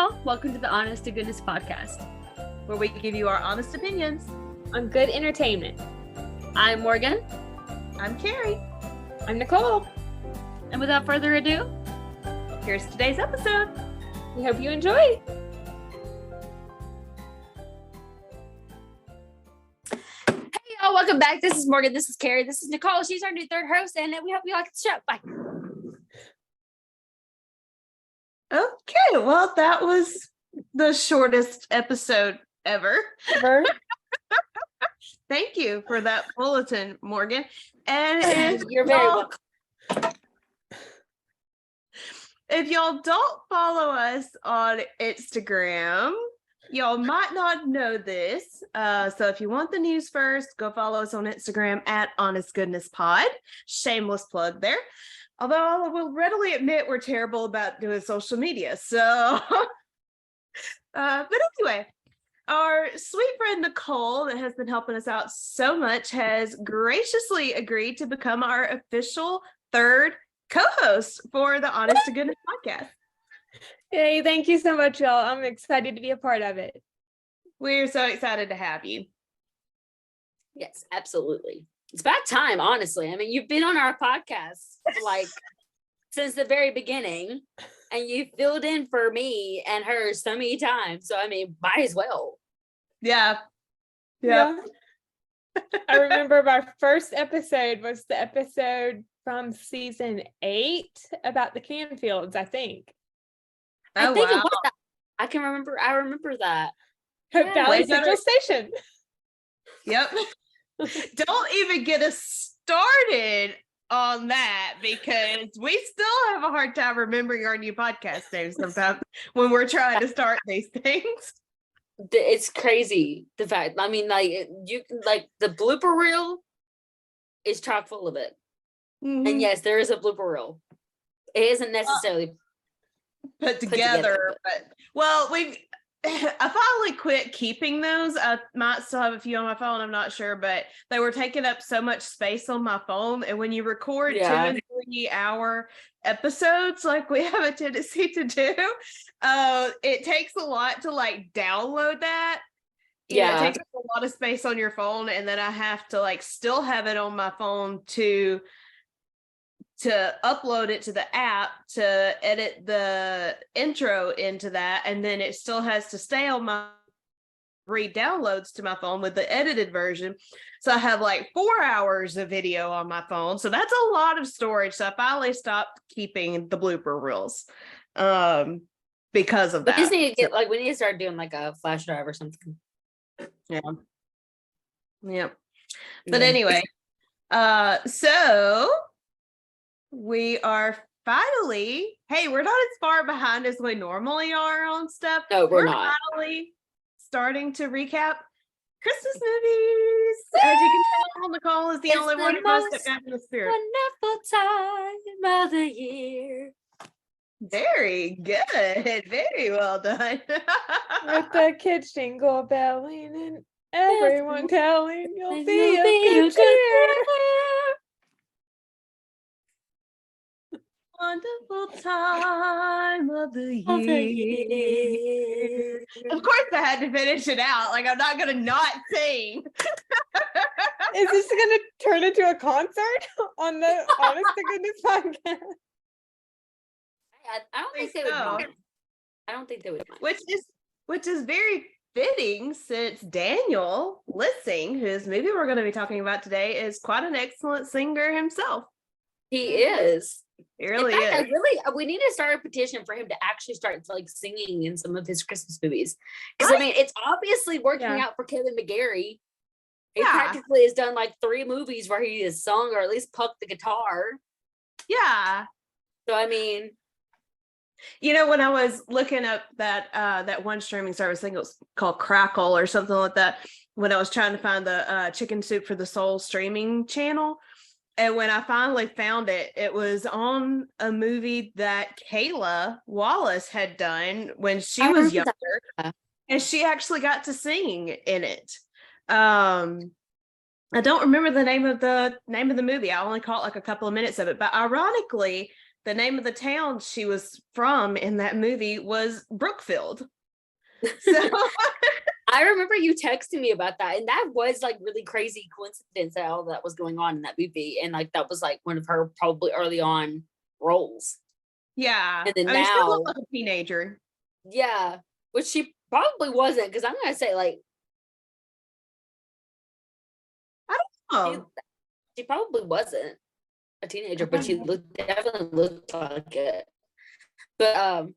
y'all. Welcome to the Honest to Goodness podcast, where we give you our honest opinions on good entertainment. I'm Morgan. I'm Kerri. I'm Nicole. And without further ado, here's today's episode. We hope you enjoy. Hey y'all, welcome back. This is Morgan. This is Kerri. This is Nicole. She's our new third host, and we hope you like the show. Bye. Okay, well, that was the shortest episode ever. Thank you for that bulletin, Morgan. And you're very welcome. If y'all don't follow us on Instagram, y'all might not know this. So if you want the news first, go follow us on Instagram at Honest Goodness Pod. Shameless plug there. Although I will readily admit we're terrible about doing social media. So, but anyway, our sweet friend Nicole, that has been helping us out so much, has graciously agreed to become our official third co-host for the Honest to Goodness podcast. Hey, thank you so much, y'all. I'm excited to be a part of it. We're so excited to have you. Yes, absolutely. It's about time, honestly. I mean, you've been on our podcast like since the very beginning, and you filled in for me and her so many times. So I mean, might as well. Yeah. I remember my first episode was the episode from season 8 about the Canfields, I think. I think it was that. I remember that. Hope Valley Central Station. Yep. Don't even get us started on that, because we still have a hard time remembering our new podcast names sometimes when we're trying to start these things. It's crazy. The fact, I mean, like you like the blooper reel is chock full of it. Mm-hmm. And yes, there is a blooper reel. It isn't necessarily put together, but well, I finally quit keeping those. I might still have a few on my phone, I'm not sure, but they were taking up so much space on my phone. And when you record 2 and 3 hour episodes, like we have a tendency to do, it takes a lot to like download that. You know, it takes up a lot of space on your phone, and then I have to like still have it on my phone to upload it to the app to edit the intro into that, and then it still has to stay on my re-downloads to my phone with the edited version. So I have like 4 hours of video on my phone, so that's a lot of storage. So I finally stopped keeping the blooper reels because of that. We just need to get we need to start doing like a flash drive or something. But anyway, so we are finally, we're not as far behind as we normally are on stuff. No, we're not. Finally starting to recap Christmas movies. As you can tell, Nicole is the only one of us that got in the spirit. Wonderful time of the year. Very good. Very well done. With the kids jingle belling and everyone telling you'll be a good cheer. Wonderful time of the year. Of course I had to finish it out. Like, I'm not gonna not sing. Is this gonna turn into a concert on the Honest to Goodness podcast? I don't think they would mind. I don't think they would mind. Which is very fitting, since Daniel Lissing, whose movie we're going to be talking about today, is quite an excellent singer himself. He is. He really is. We need to start a petition for him to actually start like singing in some of his Christmas movies. Because I mean, it's obviously working out for Kevin McGarry. He practically has done like 3 movies where he has sung or at least plucked the guitar. Yeah. So I mean, you know, when I was looking up that one streaming service, I think it was called Crackle or something like that, when I was trying to find the Chicken Soup for the Soul streaming channel. And when I finally found it, it was on a movie that Kayla Wallace had done when she was younger. And she actually got to sing in it. I don't remember the name of the movie. I only caught like a couple of minutes of it. But ironically, the name of the town she was from in that movie was Brookfield. So I remember you texting me about that, and that was like really crazy coincidence that all that was going on in that movie, and like that was like one of her probably early on roles. yeah, And then I mean, she now, looked like a teenager. yeah, which she probably wasn't, because I'm gonna say like Oh, she probably wasn't a teenager, but she definitely looked like it. But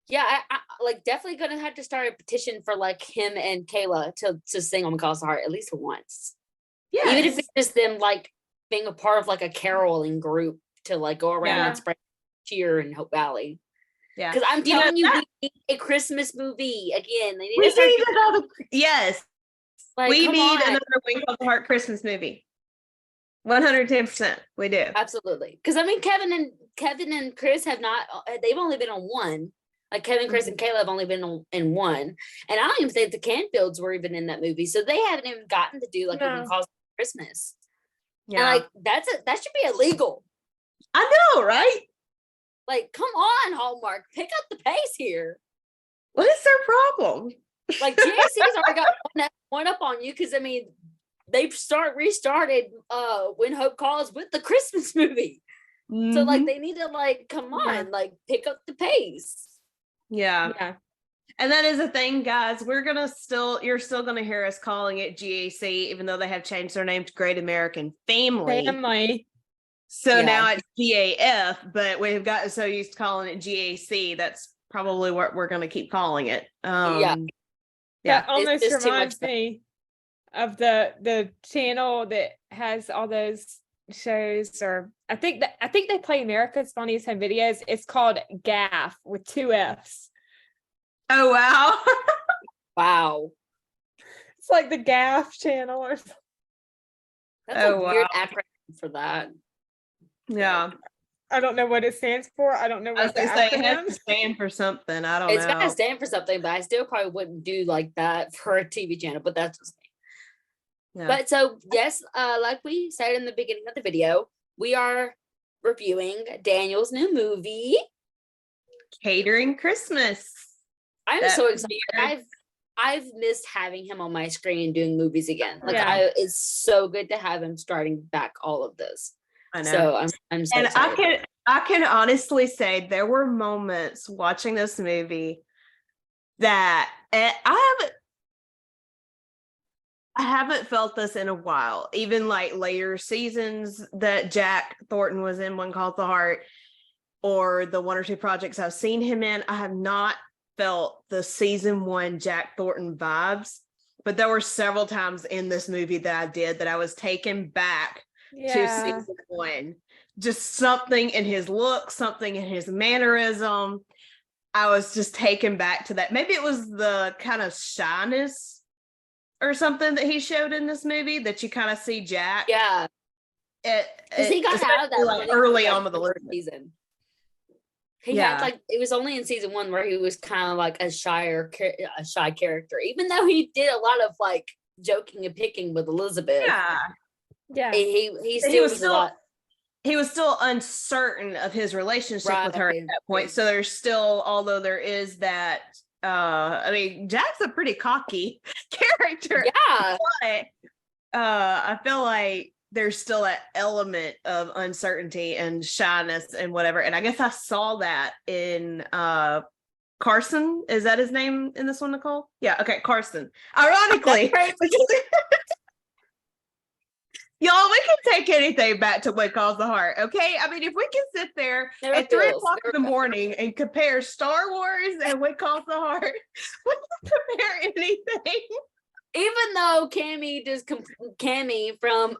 yeah, I like definitely gonna have to start a petition for like him and Kayla to sing on Calls the Heart at least once. yeah. Even if it's just them like being a part of like a caroling group to like go around Yeah. and spread cheer in Hope Valley. Yeah, Because I'm telling you, we need a Christmas movie again. They need to start yes, like, we come need on. another Wing Called the Heart Christmas movie. 110%, we do. Absolutely. Because I mean, Kevin and Chris have not. They've only been on one. Like Kevin, Chris, and Kayla have only been in one, and I don't even think the Canfields were even in that movie, so they haven't even gotten to do like a Calls Christmas. Yeah, And like that should be illegal. I know, right? Like, come on, Hallmark, pick up the pace here. What is their problem? Like GAC's already got one up on you, because I mean they've restarted When Hope Calls with the Christmas movie. So like they need to like come on, like pick up the pace. Yeah. And that is a thing, guys. You're still gonna hear us calling it GAC, even though they have changed their name to Great American Family. So now it's GAF, but we've gotten so used to calling it GAC. That's probably what we're gonna keep calling it. That almost It's reminds me of the channel that has all those shows, or I think they play America's Funniest Home Videos. It's called GAF with 2 F's. Oh wow. Wow. It's like the GAF channel or something. That's a weird acronym for that. Yeah. I don't know what it stands for. I don't know what the it has to acronym. stand for something. I don't know. It's gotta stand for something, but I still probably wouldn't do like that for a TV channel, but that's just me. Yeah. But so yes, like we said in the beginning of the video, we are reviewing Daniel's new movie, Catering Christmas. I'm so excited. I've missed having him on my screen doing movies again. Like it's so good to have him starting back all of this. I know. So I'm so excited. I can honestly say there were moments watching this movie that I haven't felt this in a while. Even like later seasons that Jack Thornton was in, One Called the Heart, or the 1 or 2 projects I've seen him in, I have not felt the season 1 Jack Thornton vibes. But there were several times in this movie that I was taken back to season 1. Just something in his look, something in his mannerism. I was just taken back to that. Maybe it was the kind of shyness or something that he showed in this movie that you kind of see Jack. Yeah. Because he got out of that like early on with the season. He had like, it was only in season 1 where he was kind of like a shy character, even though he did a lot of like joking and picking with Elizabeth. Yeah. He still was a lot. He was still uncertain of his relationship with her at that point. So there's still, although there is that, I mean, Jack's a pretty cocky character. Yeah. But I feel like there's still that element of uncertainty and shyness and whatever. And I guess I saw that in Carson. Is that his name in this one, Nicole? Yeah. Okay. Carson. Ironically. Y'all, we can take anything back to What Calls the Heart, okay? I mean, if we can sit there at 3 o'clock in the morning and compare Star Wars and What Calls the Heart, we can compare anything. Even though Cammy from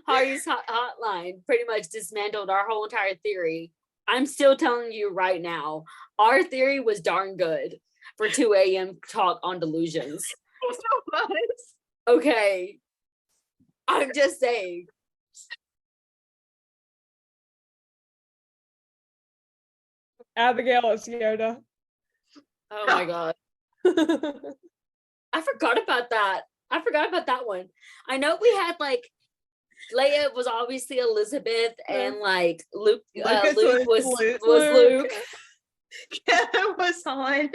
Hardy's Hotline pretty much dismantled our whole entire theory, I'm still telling you right now, our theory was darn good for 2 a.m. talk on delusions. Okay. I'm just saying. Abigail is Yoda. Oh my god. I forgot about that. I forgot about that one. I know we had like Leia was obviously Elizabeth, and like Luke Lucas was Luke. Luke. Kevin was Han.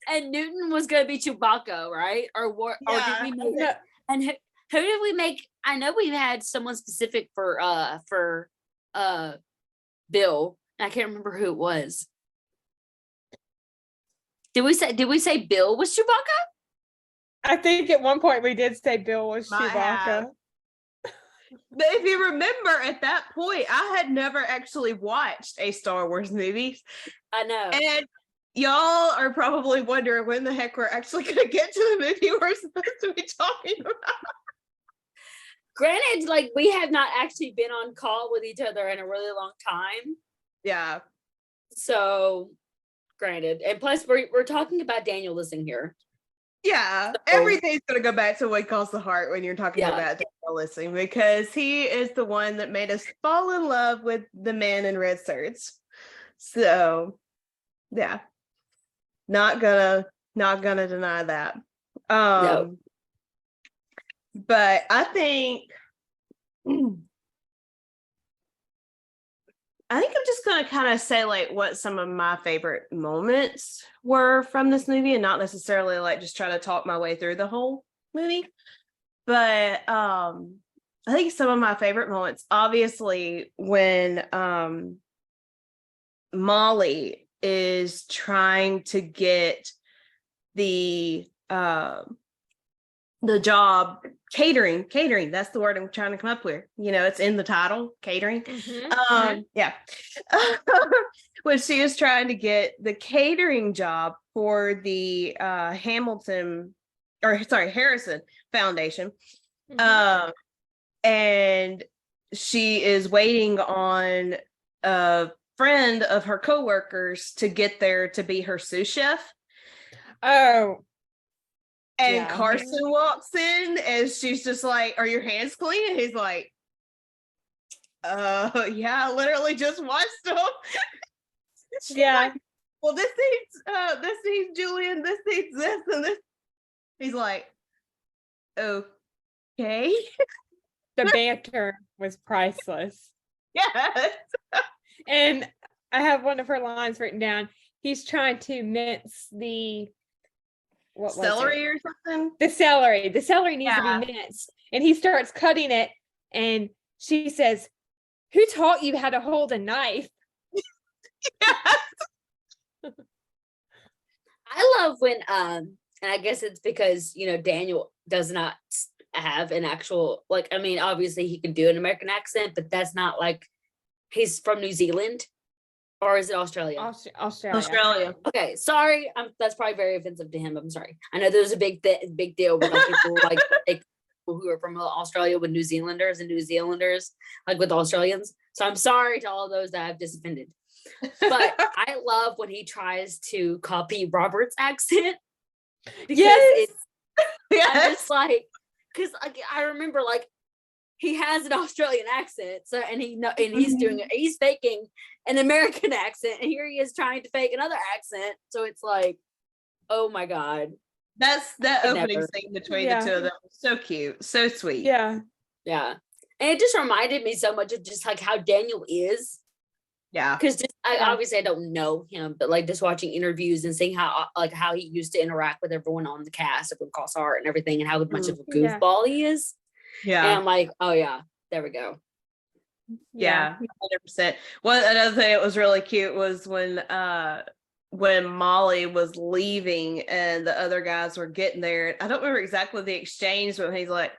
And Newton was gonna be Chewbacca, right? Or what? Or did we make that? And who did we make? I know we had someone specific for Bill. I can't remember who it was. Did we say Bill was Chewbacca? I think at one point we did say Bill was Might Chewbacca. have. But if you remember, at that point, I had never actually watched a Star Wars movie. I know. And y'all are probably wondering when the heck we're actually going to get to the movie we're supposed to be talking about. Granted, like we have not actually been on call with each other in a really long time. Yeah. So, granted, and plus we're talking about Daniel Lissing here. Yeah, everything's going to go back to what calls the heart when you're talking about Daniel Lissing, because he is the one that made us fall in love with the man in red shirts. So, yeah, not gonna deny that. No. But I think I'm just going to kind of say like what some of my favorite moments were from this movie, and not necessarily like just try to talk my way through the whole movie. But I think some of my favorite moments, obviously, when Molly is trying to get the job catering, that's the word I'm trying to come up with, it's in the title, catering. Yeah. When she is trying to get the catering job for the Harrison Foundation, and she is waiting on a friend of her coworkers to get there to be her sous chef. And Carson walks in and she's just like, "Are your hands clean?" And he's like, yeah, I literally just washed them." Yeah. Like, "Well, this needs Julian, this needs this, and this." He's like, "Okay." The banter was priceless. Yes. And I have one of her lines written down. He's trying to mince the celery or something. The celery needs to be minced, and he starts cutting it, and she says, "Who taught you how to hold a knife?" I love when and I guess it's because Daniel does not have an actual, like, I mean, obviously he can do an American accent, but that's not like he's from New Zealand. Or is it Australia? Australia. Okay, sorry. That's probably very offensive to him. I'm sorry. I know there's a big deal with people like people who are from Australia with New Zealanders, and New Zealanders like with Australians. So I'm sorry to all those that I've disoffended. But I love when he tries to copy Robert's accent. Because I'm just like, because I remember like he has an Australian accent, so and he's doing it. He's faking an American accent, and here he is trying to fake another accent. So it's like, oh my god, that opening scene between the two of them was so cute, so sweet. Yeah, and it just reminded me so much of just like how Daniel is. Yeah, because obviously I don't know him, but like just watching interviews and seeing how he used to interact with everyone on the cast of Cross Heart and everything, and how much of a goofball he is. Yeah. And I'm like, oh yeah, there we go. Yeah, 100%. Well, another thing that was really cute was when Molly was leaving and the other guys were getting there. I don't remember exactly the exchange, but he's like,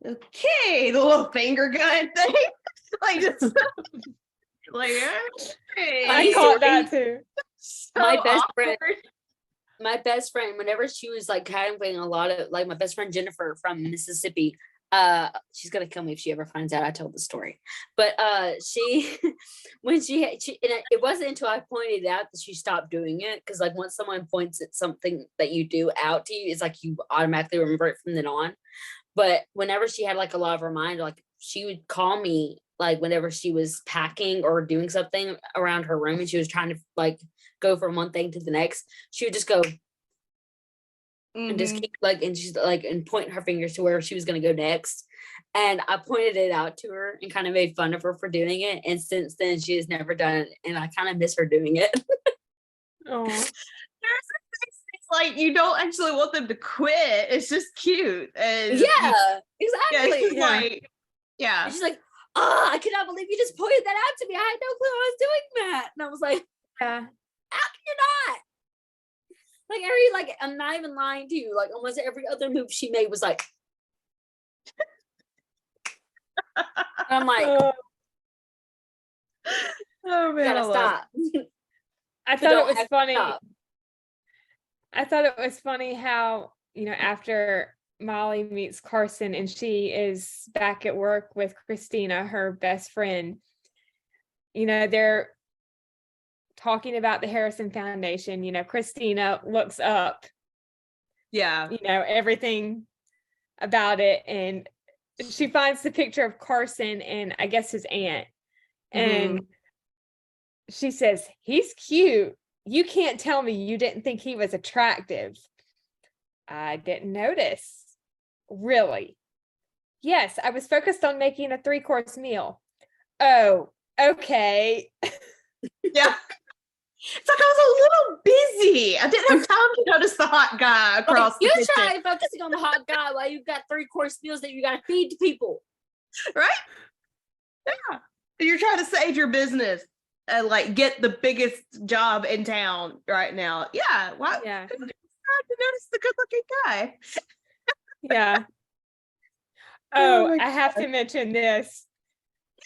"Okay," the little finger gun thing. Like just like, okay. I caught that too. So my best friend, whenever she was like having a lot of like my best friend Jennifer from Mississippi, she's gonna kill me if she ever finds out I told the story. But she and it wasn't until I pointed out that she stopped doing it, because like once someone points at something that you do out to you, it's like you automatically remember it from then on. But whenever she had like a lot of reminder, like she would call me like whenever she was packing or doing something around her room and she was trying to like go from one thing to the next, she would just go, and just keep like, and she's like, and point her fingers to where she was going to go next. And I pointed it out to her and kind of made fun of her for doing it. And since then, she has never done it. And I kind of miss her doing it. Oh, It's like you don't actually want them to quit. It's just cute. And Yeah, yeah, exactly. it's just like, yeah. And she's like, oh, I cannot believe you just pointed that out to me. I had no clue I was doing that. And I was like, yeah. how can you not? Like every, like, I'm not even lying to you. Like almost every other move she made was like, and I'm like, Oh you man, gotta stop. I thought it was funny. I thought it was funny how, after Molly meets Carson and she is back at work with Christina, her best friend, they're talking about the Harrison Foundation. Christina looks up, Yeah. everything about it. And she finds the picture of Carson and I guess his aunt. And she says, he's cute. You can't tell me you didn't think he was attractive. I didn't notice. Really? Yes, I was focused on making a 3-course meal. Oh, okay. Yeah. It's like I was a little busy. I didn't have time to notice the hot guy across the You kitchen. try focusing on the hot guy while you've got 3-course meals that you got to feed to people. Right? Yeah. You're trying to save your business and like get the biggest job in town right now. Yeah. Why? Yeah. To notice the good-looking guy. Yeah. Oh Oh, my I have to mention this.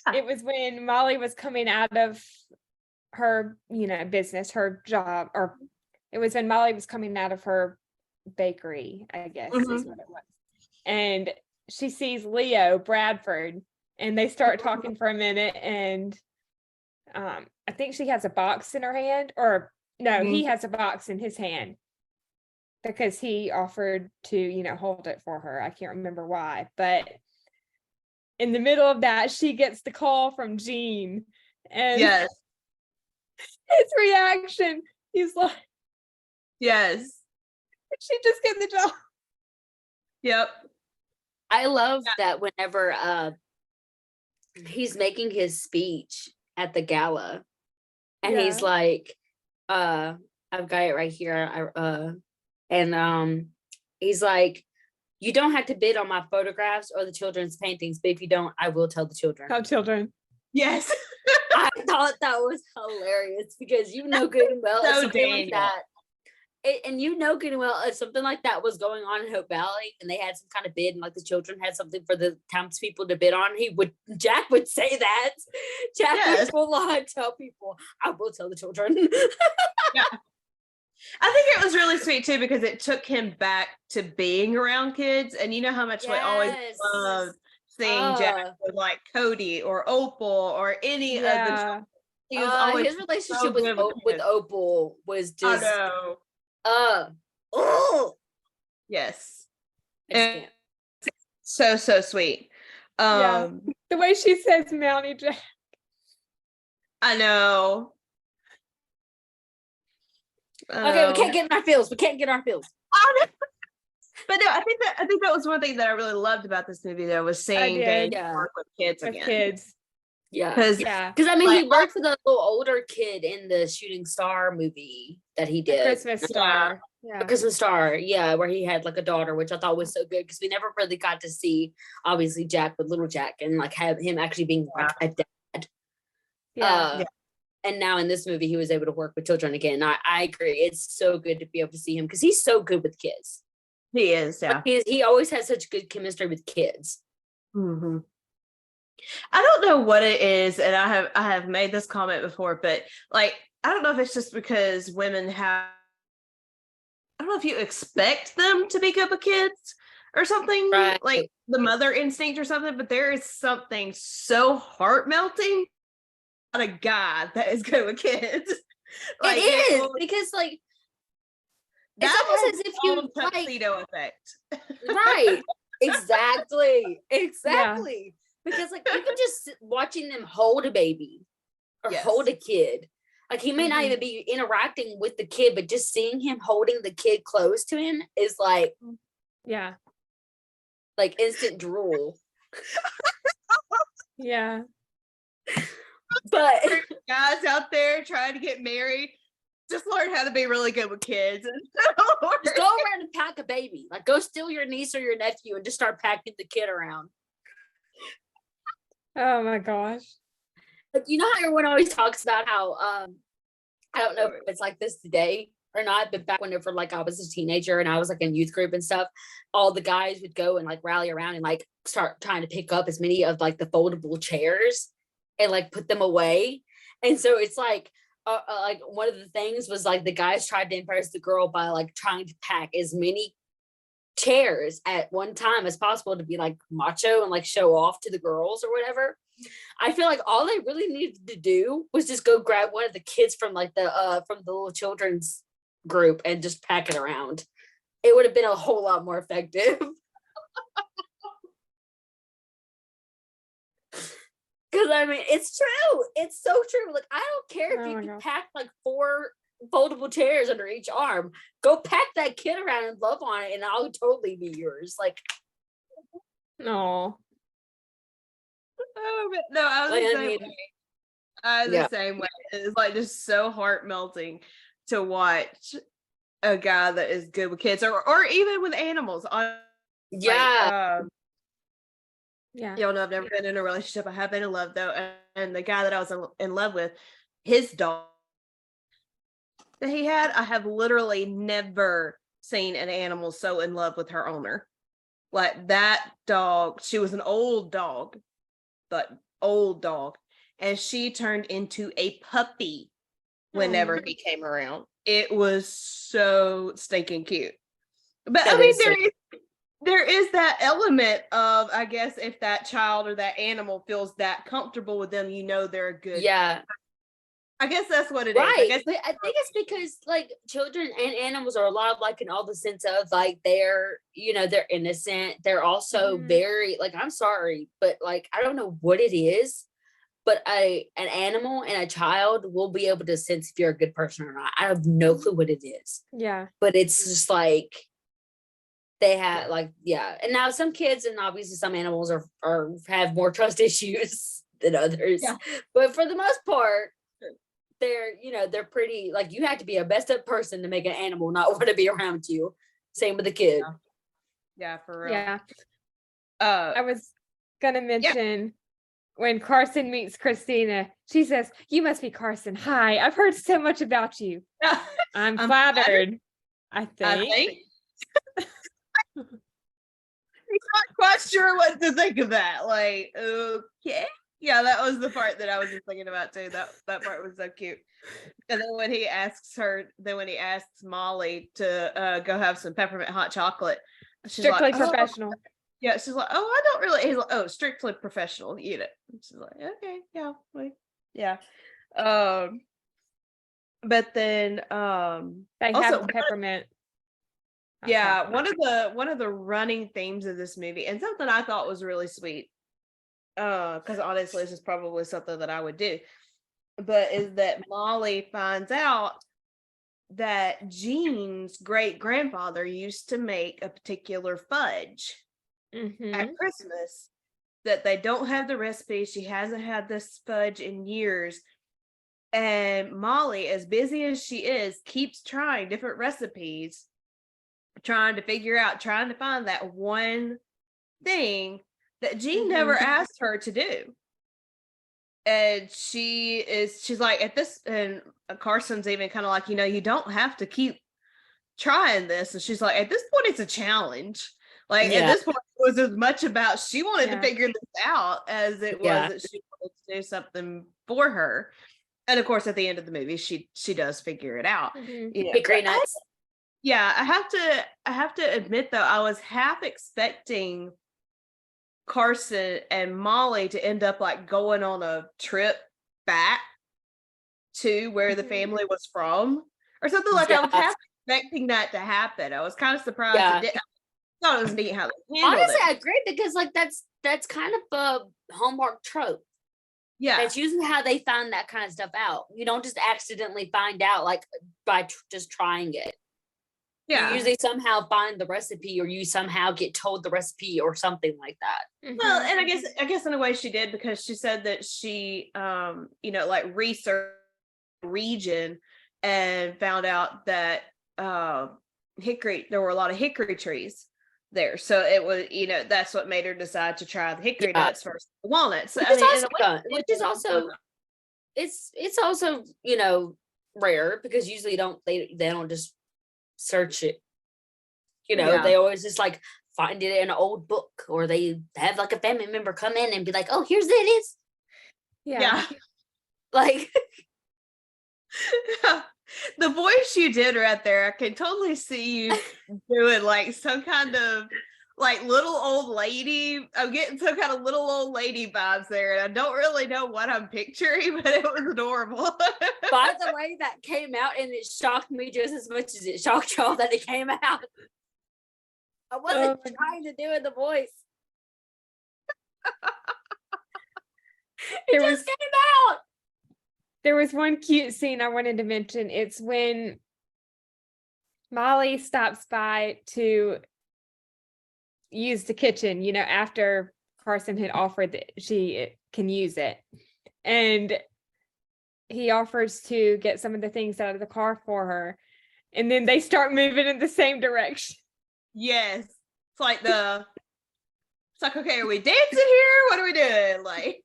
Yeah. It was when Molly was coming out of her, business, her job, or it was when Molly was coming out of her bakery, I guess is what it was. And she sees Leo Bradford and they start talking for a minute, and I think she has a box in her hand, or no, he has a box in his hand because he offered to, hold it for her. I can't remember why, but in the middle of that, she gets the call from Gene, and Yes. his reaction, he's like, Yes. she just get the job. Yep. I love that whenever he's making his speech at the gala and he's like, I've got it right here. He's like, you don't have to bid on my photographs or the children's paintings, but if you don't, I will tell the children. Tell children. Yes. I thought that was hilarious because you know good and well So if something like Daniel. that. And you know good and well if something like that was going on in Hope Valley and they had some kind of bid and like the children had something for the townspeople to bid on, Jack would say that. Jack would full on tell people, I will tell the children. Yeah. I think it was really sweet too because it took him back to being around kids, and you know how much we always loved seeing Jack with like Cody or Opal or any of the. He was always his relationship so with good with Opal was just. I know. Yes. And so sweet. The way she says Mountie Jack. I know. Okay, we can't get in our feels. We can't get our feels. But no, I think that was one thing that I really loved about this movie. Though was seeing Daniel work with kids again. Kids. Yeah, because I mean, he worked with a little older kid in the Shooting Star movie that he did. Christmas Star. A Christmas Star, where he had like a daughter, which I thought was so good because we never really got to see obviously Jack with little Jack and like have him actually being like a dad. And now in this movie, he was able to work with children again. I agree. It's so good to be able to see him because he's so good with kids. He is, yeah. He always has such good chemistry with kids. Mm-hmm. I don't know what it is, and I have made this comment before, but like I don't know if it's just because women have. I don't know if you expect them to be good with kids or something, like the mother instinct or something, but there is something so heart melting. A guy that is good with kids. Like, it is because like it's almost as if you tuxedo effect. Right. Exactly. Because like even just watching them hold a baby or hold a kid, Like he may not even be interacting with the kid, but just seeing him holding the kid close to him is like, Yeah. like instant drool. Yeah. But guys out there trying to get married, just learn how to be really good with kids. just go around and pack a baby. Like go steal your niece or your nephew and just start packing the kid around. Oh my gosh. Like, you know how everyone always talks about how I don't know if it's like this today or not, but back whenever like I was a teenager and I was like in youth group and stuff, all the guys would go and like rally around and like start trying to pick up as many of like the foldable chairs and like put them away. And so it's like one of the things was like the guys tried to impress the girl by like trying to pack as many chairs at one time as possible to be like macho and like show off to the girls or whatever. I feel like all they really needed to do was just go grab one of the kids from like the little children's group and just pack it around. It would have been a whole lot more effective. Because I mean, it's true. It's so true. Like, I don't care if you can pack like 4 foldable chairs under each arm. Go pack that kid around and love on it, and I'll totally be yours. Like, no. Oh, no, I was like, the I same mean, way. I was the same way. It's like just so heart melting to watch a guy that is good with kids or even with animals. Yeah. Yeah. Y'all know I've never been in a relationship. I have been in love though. And the guy that I was in love with, his dog that he had, I have literally never seen an animal so in love with her owner. Like that dog, she was an old dog, but old dog. And she turned into a puppy whenever he came around. It was so stinking cute. But That I mean, is there is that element of, I guess, if that child or that animal feels that comfortable with them, you know they're a good. Yeah. I guess that's what it is. Right. I guess But I think it's because like children and animals are a lot like in all the sense of like they're, you know, they're innocent. They're also very like, I'm sorry, but like I don't know what it is, but an animal and a child will be able to sense if you're a good person or not. I have no clue what it is. Yeah. But it's just like they have like, yeah. And now some kids and obviously some animals are have more trust issues than others. Yeah. But for the most part, they're, you know, they're pretty like you have to be a messed up person to make an animal not want to be around you. Same with a kid. Yeah, for real. Yeah. I was gonna mention when Carson meets Christina, she says, "You must be Carson. Hi, I've heard so much about you." I'm flattered. I think. He's not quite sure what to think of that. Like, okay. Yeah, that was the part that I was just thinking about too. That part was so cute. And then when he asks Molly to go have some peppermint hot chocolate, she's Strictly like, professional. Yeah, she's like, I don't really. He's like, oh, strictly professional. Eat it. And she's like, okay, yeah, like, yeah. But then They also, have peppermint. yeah, one of the running themes of this movie, and something I thought was really sweet, because honestly, this is probably something that I would do, but is that Molly finds out that Jean's great grandfather used to make a particular fudge at Christmas, that they don't have the recipe. She hasn't had this fudge in years. And Molly, as busy as she is, keeps trying different recipes, trying to find that one thing that Jean never asked her to do. And she's like at this, and Carson's even kind of like, you know, you don't have to keep trying this. And she's like, at this point, it's a challenge. Like at this point, it was as much about she wanted to figure this out as it was that she wanted to do something for her. And of course, at the end of the movie, she does figure it out. You know, Hickory nuts. I have to admit though, I was half expecting Carson and Molly to end up like going on a trip back to where the family was from or something like that. I was half expecting that to happen. I was kind of surprised it didn't. I thought it was neat how they handled Honestly, it. I agree because like that's kind of a Hallmark trope. Yeah. That's usually how they find that kind of stuff out. You don't just accidentally find out like by just trying it. Yeah. You usually somehow find the recipe, or you somehow get told the recipe or something like that. Well, and I guess in a way she did, because she said that she like researched the region and found out that there were a lot of hickory trees there. So it was, that's what made her decide to try the hickory nuts versus the walnuts. So, Which is also it's also, rare, because usually they don't just search it. They always just like find it in an old book, or they have like a family member come in and be like, oh, here's it. Yeah. Like the voice you did right there, I can totally see you doing like some kind of like little old lady. I'm getting some kind of little old lady vibes there, and I don't really know what I'm picturing, but it was adorable. By the way, that came out, and it shocked me just as much as it shocked y'all that it came out. I wasn't trying to do it the voice. It just came out. There was one cute scene I wanted to mention. It's when Molly stops by to use the kitchen, after Carson had offered that she can use it. And he offers to get some of the things out of the car for her. And then they start moving in the same direction. Yes. It's like okay, are we dancing here? What are we doing? Like,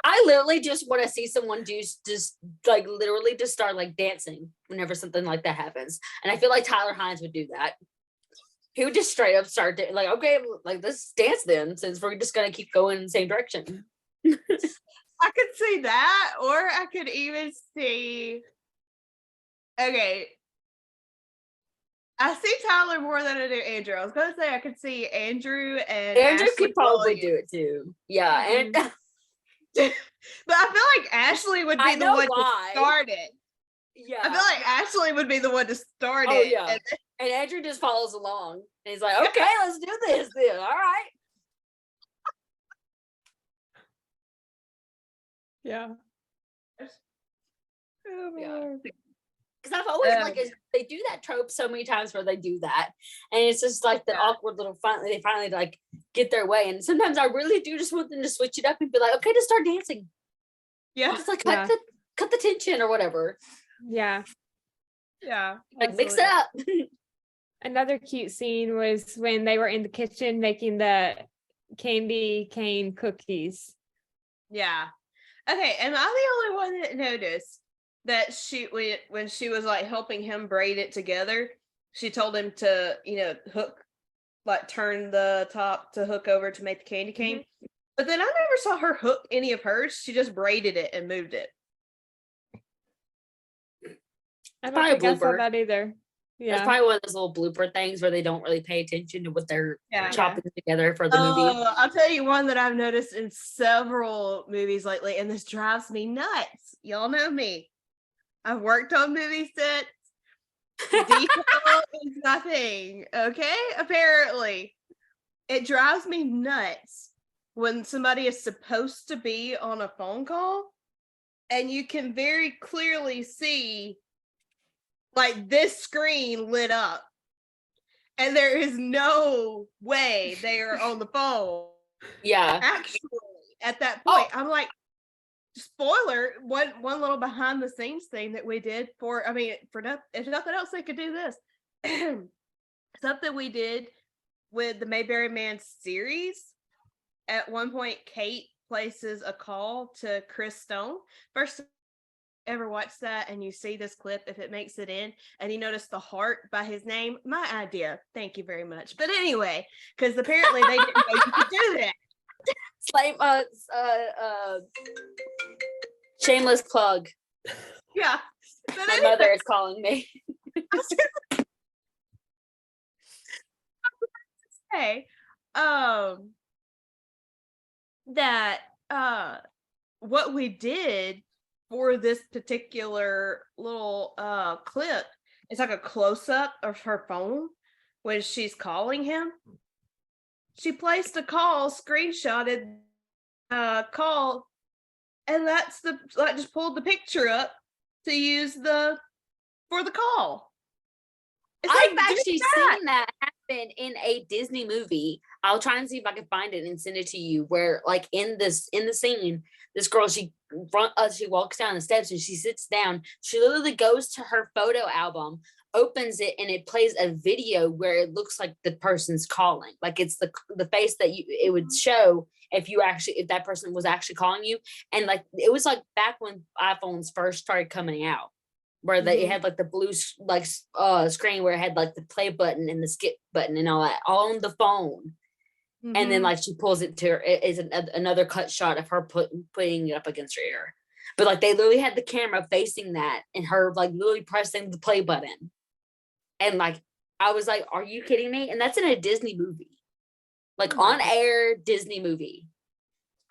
I literally just want to see someone just like literally just start like dancing whenever something like that happens. And I feel like Tyler Hines would do that. He would just straight up start like, okay, like let's dance then, since we're just gonna keep going in the same direction. I could see that, or I could even see. Okay, I see Tyler more than I do Andrew. I was gonna say I could see Andrew and Andrew Ashley could probably Williams. do it too. Yeah, and but I feel like Ashley would be the one to start it. Yeah, I feel like Ashley would be the one to start it. Yeah. And Andrew just follows along, and he's like, "Okay, let's do this then. All right." Yeah. Yeah. Because I've always they do that trope so many times where they do that, and it's just like the awkward little they finally like get their way. And sometimes I really do just want them to switch it up and be like, okay, just start dancing. Yeah, just like cut the tension or whatever. Yeah, like mix it up. Another cute scene was when they were in the kitchen making the candy cane cookies. Yeah. Okay, am I the only one that noticed that when she was like helping him braid it together, she told him to, turn the top to hook over to make the candy cane. Mm-hmm. But then I never saw her hook any of hers. She just braided it and moved it. I don't think I saw that either. Yeah, it's probably one of those little blooper things where they don't really pay attention to what they're chopping together for the movie. I'll tell you one that I've noticed in several movies lately, and this drives me nuts. Y'all know me. I've worked on movie sets. Detail is nothing. Okay, apparently, it drives me nuts when somebody is supposed to be on a phone call, and you can very clearly see. Like this screen lit up, and there is no way they are on the phone. Yeah. Actually, at that point, I'm like, spoiler, one little behind the scenes thing that we did if nothing else, they could do this. Something we did with the Mayberry Man series. At one point, Kate places a call to Chris Stone. First, ever watch that and you see this clip, if it makes it in, and you notice the heart by his name, my idea. Thank you very much. But anyway, because apparently they didn't know you could do that. It's like shameless plug. Yeah. My mother is calling me. Say that what we did for this particular little clip, it's like a close-up of her phone when she's calling him. She placed a call, screenshotted call, and that's the just pulled the picture up to use for the call. It's I've like, actually seen that happen in a Disney movie. I'll try and see if I can find it and send it to you. Where, like, in the scene, this girl, she walks down the steps and she sits down. She literally goes to her photo album, opens it, and it plays a video where it looks like the person's calling. Like, it's the face that it would show if that person was actually calling you. And like, it was like back when iPhones first started coming out, where it had like the blue screen where it had like the play button and the skip button and all that all on the phone. And then like she pulls it to her, it is another cut shot of her putting it up against her ear. But like they literally had the camera facing that and her like literally pressing the play button. And like I was like, are you kidding me? And that's in a Disney movie. Like on air Disney movie.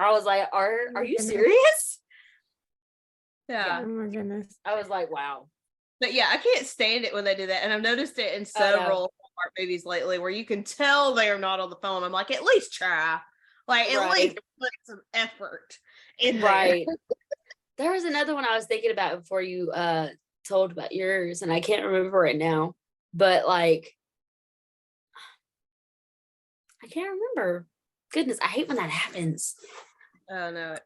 I was like, are you serious? Yeah. Oh my goodness. I was like, wow. But yeah, I can't stand it when they do that. And I've noticed it in several Hallmark movies lately where you can tell they are not on the phone. I'm like, at least try. Like, at least put some effort in there. There was another one I was thinking about before you told about yours, and I can't remember it now. But like, I can't remember. Goodness, I hate when that happens. Oh no.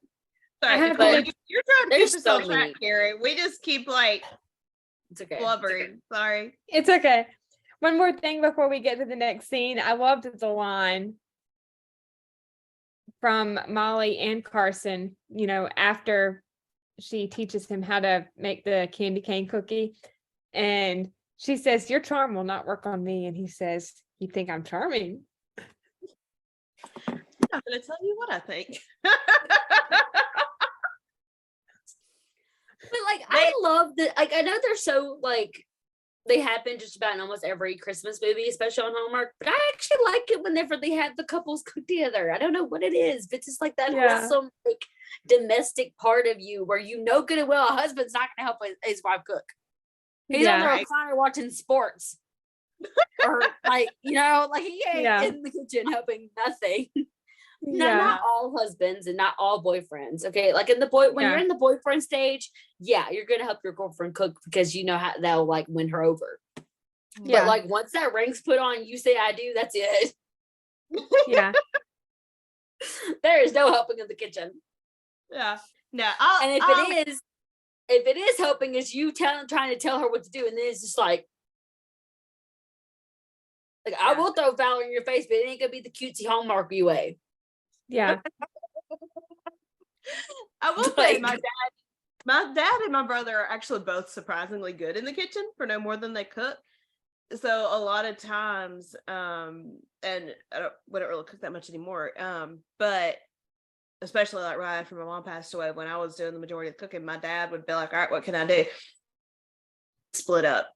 I Sorry, have Nicole, to- you're trying to there's keep us so on track, Kerri. We just keep like It's okay. blubbering. Sorry. It's okay. One more thing before we get to the next scene. I loved the line from Molly and Carson, after she teaches him how to make the candy cane cookie. And she says, your charm will not work on me. And he says, you think I'm charming? I'm not going to tell you what I think. But like, I love that. Like, I know they're so like, they happen just about in almost every Christmas movie, especially on Hallmark. But I actually like it whenever they have the couples cook together. I don't know what it is, but it's just like that wholesome, like domestic part of you where good and well a husband's not going to help his wife cook. He's on the recliner watching sports, or like like he ain't in the kitchen helping nothing. Not all husbands and not all boyfriends. Okay, like in when you're in the boyfriend stage, you're gonna help your girlfriend cook because you know how that'll like win her over. But like once that ring's put on, you say I do. That's it. Yeah. There is no helping in the kitchen. Yeah. No. And if it is helping, is you trying to tell her what to do, and then it's just like I will throw Valor in your face, but it ain't gonna be the cutesy Hallmark way. Yeah. I will say my dad and my brother are actually both surprisingly good in the kitchen for no more than they cook. So a lot of times, and we don't really cook that much anymore. But especially like right after my mom passed away, when I was doing the majority of the cooking, my dad would be like, all right, what can I do? Split up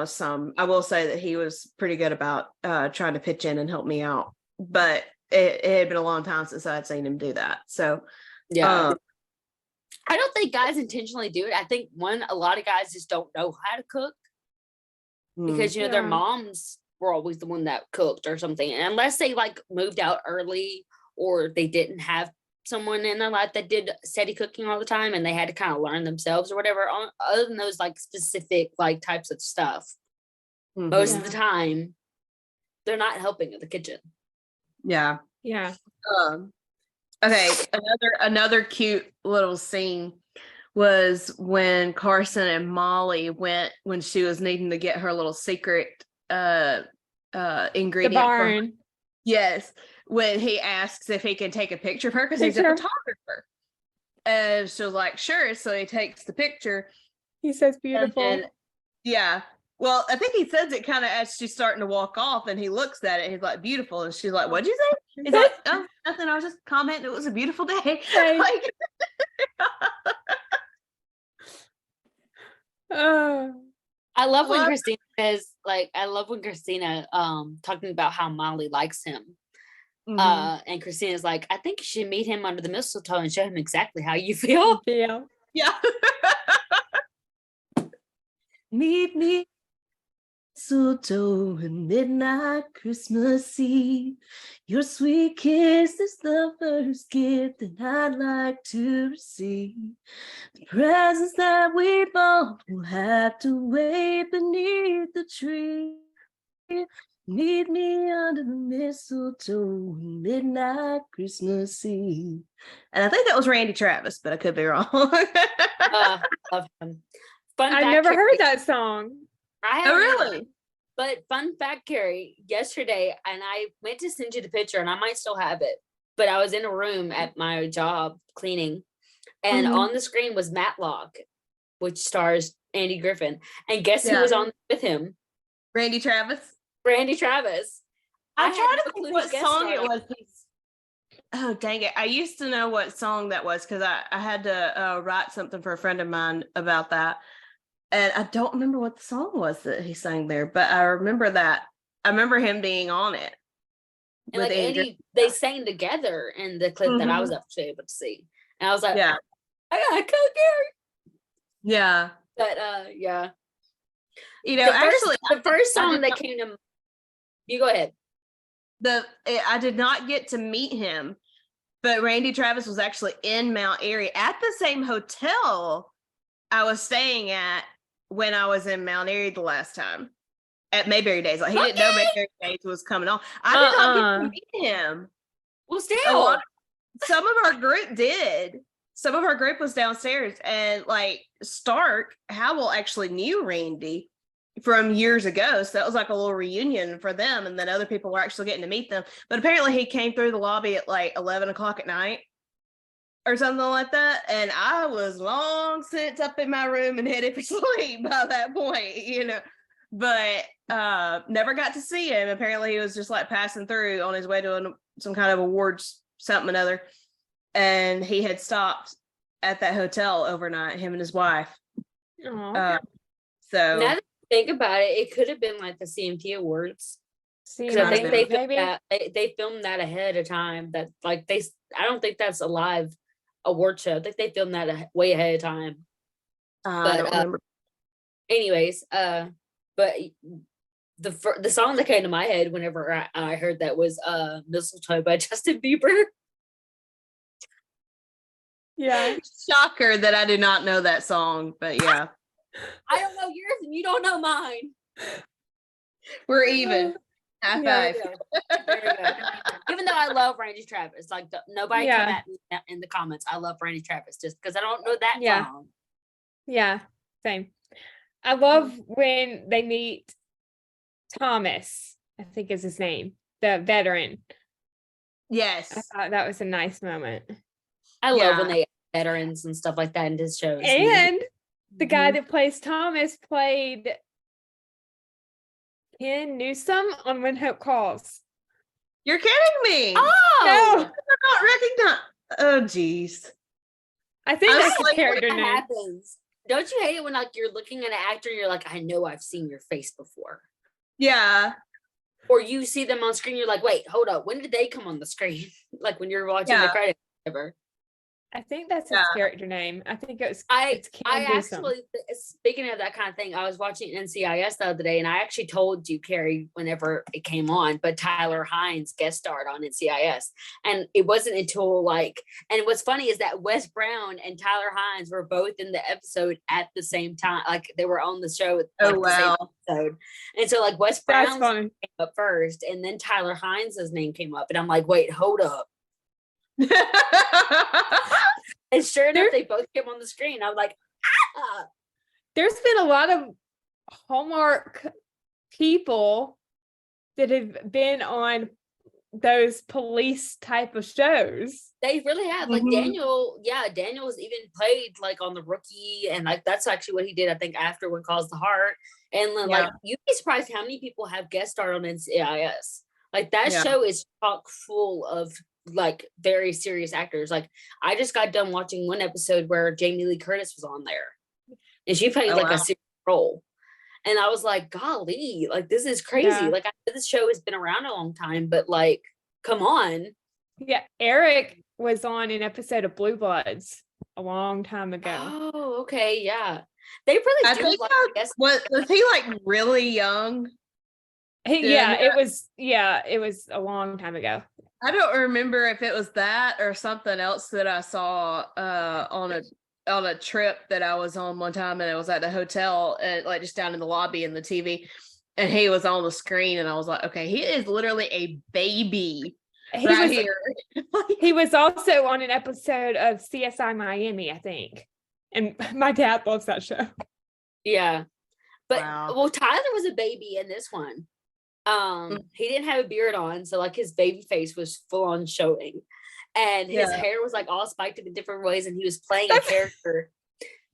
some. I will say that he was pretty good about trying to pitch in and help me out. But it had been a long time since I had seen him do that. So I don't think guys intentionally do it. I think a lot of guys just don't know how to cook because their moms were always the one that cooked or something. And unless they like moved out early or they didn't have someone in their life that did steady cooking all the time and they had to kind of learn themselves or whatever, other than those like specific like types of stuff, most of the time they're not helping in the kitchen. Yeah. Okay, another cute little scene was when Carson and Molly went when she was needing to get her little secret ingredient. The barn. Yes, when he asks if he can take a picture of her because he's a photographer. And she was like, sure. So he takes the picture. He says beautiful. Well, I think he says it kind of as she's starting to walk off and he looks at it. He's like, beautiful. And she's like, what'd you say? He's like, oh, nothing. I was just commenting. It was a beautiful day. Like, I love when Christina says, like, I love when Christina talking about how Molly likes him. And Christina's like, I think you should meet him under the mistletoe and show him exactly how you feel. Yeah. Meet me mistletoe and midnight Christmas Eve. Your sweet kiss is the first gift that I'd like to receive. The presents that we both will have to wait beneath the tree. Meet me under the mistletoe midnight Christmas Eve. And I think that was Randy Travis, but I could be wrong. Love him. Fun I fact, never heard Kerri, that song. I Oh, haven't either. really? But fun fact, Kerri, yesterday, and I meant to send you the picture, and I might still have it, but I was in a room at my job cleaning, and Mhm. on the screen was Matlock, which stars Andy Griffin. And guess who Yeah. was on with him? Randy Travis. Randy Travis. I'm I trying had to no think clue what he guest song it starred on was. Oh, dang it. I used to know what song that was because I had to write something for a friend of mine about that. And I don't remember what the song was that he sang there, but I remember that. I remember him being on it. And like Andy, they sang together in the clip that I was actually able to see. And I was like, Yeah. I gotta kill Kerri. Yeah. But yeah. You know, The first song that came to you go ahead. I did not get to meet him, but Randy Travis was actually in Mount Airy at the same hotel I was staying at when I was in Mount Airy the last time at Mayberry Days. Like he didn't know Mayberry Days was coming on. I did not get to meet him. Well, still, some of our group did. Some of our group was downstairs, and like Stark Howell actually knew Randy from years ago, so that was like a little reunion for them, and then other people were actually getting to meet them. But apparently he came through the lobby at like 11 o'clock at night or something like that, and I was long since up in my room and headed for sleep by that point, you know. But never got to see him. Apparently he was just like passing through on his way to some kind of awards something another, and he had stopped at that hotel overnight, him and his wife. So now that I think about it, it could have been like the CMT Awards. I think they filmed that ahead of time. That like I don't think that's a live award show. I think they filmed that way ahead of time. I don't remember. Anyways, but the song that came to my head whenever I heard that was "Mistletoe" by Justin Bieber. Yeah. Shocker that I did not know that song, but yeah. I don't know yours and you don't know mine. We're even. High five. There you go. Even though I love Randy Travis, like nobody come at me in the comments. I love Randy Travis just because I don't know that song. Yeah, same. I love when they meet Thomas, I think is his name, the veteran. Yes. I thought that was a nice moment. I love when they add veterans and stuff like that into his shows. And the guy that plays Thomas played Ken Newsom on When Hope Calls. You're kidding me. Oh, No. Not recognize. Oh, geez. I think that's like, his character name. Happens. Don't you hate it when like you're looking at an actor and you're like, I know I've seen your face before. Yeah. Or you see them on screen, you're like, wait, hold up. When did they come on the screen? Like when you're watching the credits or whatever. I think that's his character name. I think it's I actually, speaking of that kind of thing, I was watching NCIS the other day, and I actually told you, Kerri, whenever it came on, but Tyler Hines guest starred on NCIS. And it wasn't until like, and what's funny is that Wes Brown and Tyler Hines were both in the episode at the same time. Like they were on the show. Like, the same episode. And so like Wes Brown's name came up first, and then Tyler Hines' name came up. And I'm like, wait, hold up. And sure enough, they both came on the screen. I was like, ah. There's been a lot of Hallmark people that have been on those police type of shows. They really have. Like Daniel's even played like on The Rookie, and like that's actually what he did, I think, after When Calls the Heart. And then, like you'd be surprised how many people have guest starred on NCIS. Like that show is chock full of like very serious actors. Like I just got done watching one episode where Jamie Lee Curtis was on there, and she played a serious role. And I was like, golly, like this is crazy. Yeah. Like I know this show has been around a long time, but like, come on. Yeah, Eric was on an episode of Blue Bloods a long time ago. Oh, okay, yeah. They really I do. think Like, I guess was he like really young? Yeah, it was a long time ago. I don't remember if it was that or something else that I saw on a trip that I was on one time, and it was at the hotel, like just down in the lobby in the TV, and he was on the screen, and I was like, okay, he is literally a baby here. He was also on an episode of CSI Miami, I think, and my dad loves that show. Yeah, but Wow. well, Tyler was a baby in this one. He didn't have a beard on, so like his baby face was full on showing, and his hair was like all spiked in different ways, and he was playing a character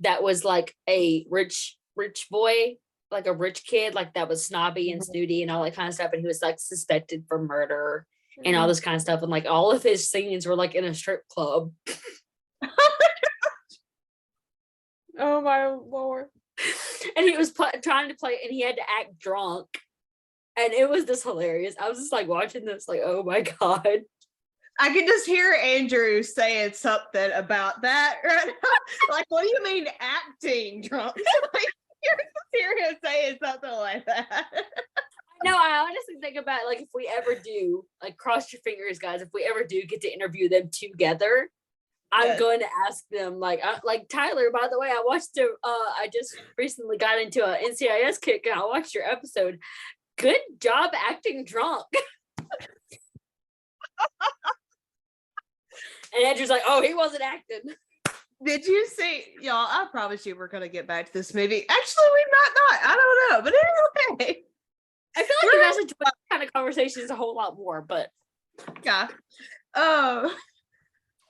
that was like a rich boy, like a rich kid, like that was snobby and snooty and all that kind of stuff, and he was like suspected for murder and all this kind of stuff, and like all of his scenes were like in a strip club. Oh my Lord. And he was trying to play, and he had to act drunk. And it was just hilarious. I was just like watching this, like, oh my God. I could just hear Andrew saying something about that right now. Like, what do you mean acting drunk? Like, you're just hearing him saying something like that. No, I honestly think about like if we ever do, like cross your fingers, guys, if we ever do get to interview them together, I'm going to ask them like Tyler, by the way, I watched I just recently got into a NCIS kick and I watched your episode. Good job acting drunk. And Andrew's like, oh, he wasn't acting. Did you see, y'all? I promise you we're going to get back to this movie. Actually, we might not. I don't know. But anyway. I feel like you guys enjoy this kind of conversations a whole lot more, but. Yeah.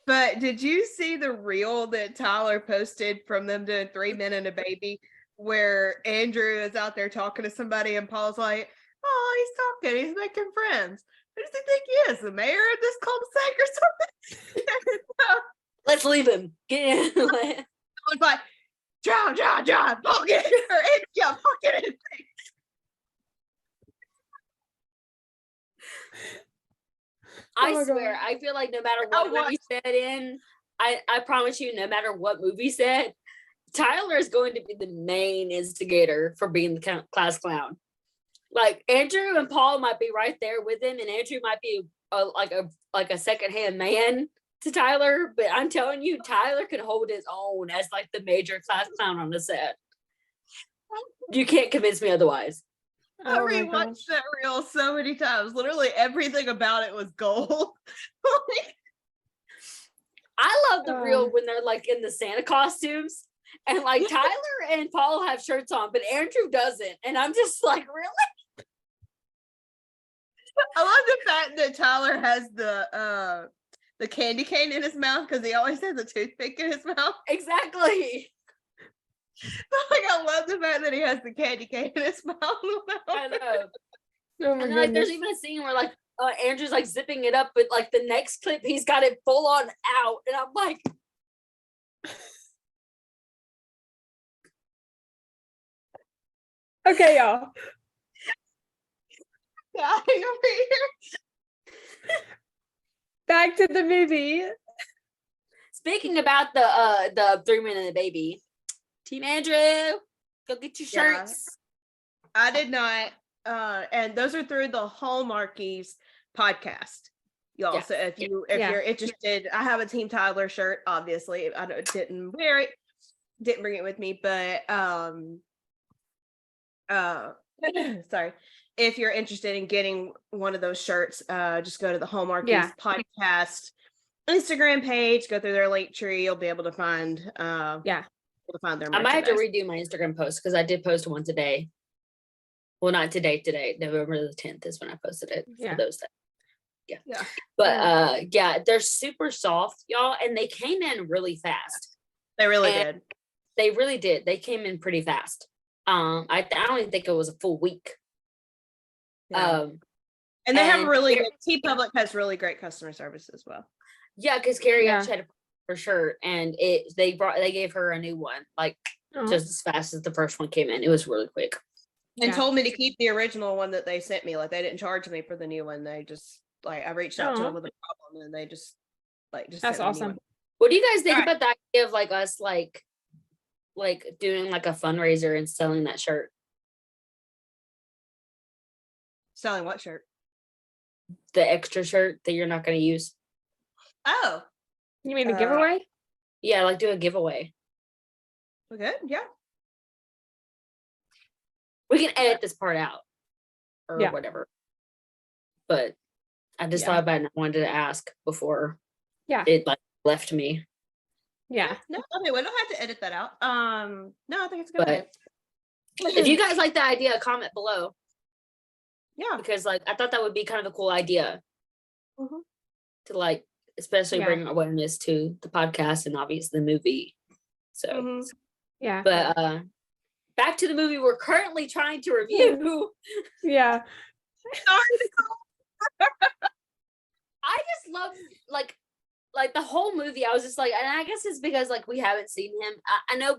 But did you see the reel that Tyler posted from them doing 3 Men and a Baby, where Andrew is out there talking to somebody and Paul's like, oh, he's talking, he's making friends. Who does he think he is? The mayor of this cul-de-sac or something? Let's leave him. Get in. I was like, John, fuck it. Fuck it. I swear, I feel like no matter what movie said in, I promise you, no matter what movie said, Tyler is going to be the main instigator for being the class clown. Like Andrew and Paul might be right there with him, and Andrew might be like a secondhand man to Tyler. But I'm telling you, Tyler can hold his own as like the major class clown on the set. You can't convince me otherwise. I rewatched that reel so many times. Literally everything about it was gold. I love the reel when they're like in the Santa costumes. And like Tyler and Paul have shirts on, but Andrew doesn't. And I'm just like, really? I love the fact that Tyler has the candy cane in his mouth because he always has a toothpick in his mouth. Exactly. Like, I love the fact that he has the candy cane in his mouth. I know. Oh and like, there's even a scene where like Andrew's like zipping it up, but like the next clip, he's got it full on out, and I'm like. Okay, y'all. Back to the movie. Speaking about the 3 Men and a Baby, Team Andrew, go get your shirts. Yeah, I did not, and those are through the Hallmarkies podcast, y'all. Yes. So if you're interested, I have a Team Tyler shirt. Obviously, didn't wear it, didn't bring it with me, but sorry. If you're interested in getting one of those shirts, just go to the Hallmarkies podcast Instagram page, go through their link tree. You'll be able to find find their merchandise. I might have to redo my Instagram post because I did post one today. Well, not today. November the 10th is when I posted it. Yeah. For those things. Yeah. But they're super soft, y'all, and they came in really fast. They really did. They really did. They came in pretty fast. I don't even think it was a full week. Yeah. And they have really good, T Public has really great customer service as well. Yeah, because Kerri actually had for sure, and they gave her a new one like just as fast as the first one came in. It was really quick. And told me to keep the original one that they sent me. Like, they didn't charge me for the new one. They just I reached out to them with a problem, and they just that's awesome. What do you guys think about the idea of like us like like doing like a fundraiser and selling that shirt. Selling what shirt? The extra shirt that you're not going to use. Oh, You mean the giveaway? Yeah, like do a giveaway. we're good. Yeah. We can edit this part out or Yeah. whatever. But I just Yeah. thought about it and I wanted to ask before it like left me. Yeah. No, okay, we don't have to edit that out. No, I think it's good. But if you guys like the idea, comment below. Yeah. Because like I thought that would be kind of a cool idea Mhm. to like especially Yeah. bring awareness to the podcast and obviously the movie. So Mhm. Yeah. but back to the movie we're currently trying to review. Yeah. Sorry, Nicole. I just love like the whole movie. I was just like, and I guess it's because like we haven't seen him. I know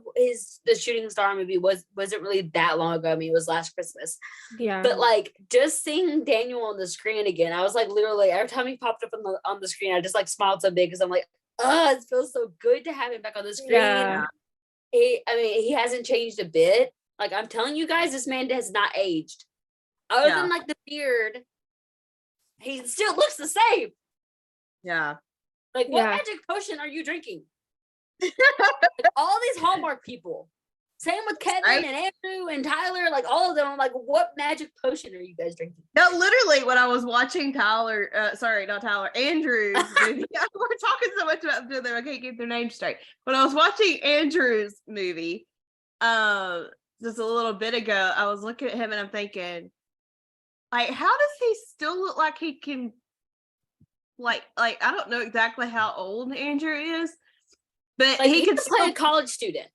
the Shooting Star movie wasn't really that long ago. I mean, it was last Christmas. Yeah. But like just seeing Daniel on the screen again, I was like literally every time he popped up on the screen, I just like smiled so big because I'm like, it feels so good to have him back on the screen. Yeah. He hasn't changed a bit. Like I'm telling you guys, this man has not aged. Other than like the beard, he still looks the same. Yeah. Like, what Yeah. magic potion are you drinking? Like, all these Hallmark people. Same with Kevin and Andrew and Tyler. Like, all of them. I'm like, what magic potion are you guys drinking? No, literally, when I was watching Tyler, sorry, not Tyler, Andrew's movie. We're talking so much about them, I can't get their names straight. When I was watching Andrew's movie, just a little bit ago, I was looking at him and I'm thinking, like, how does he still look like he can? Like I don't know exactly how old Andrew is, but Like, he could could play still, a college student.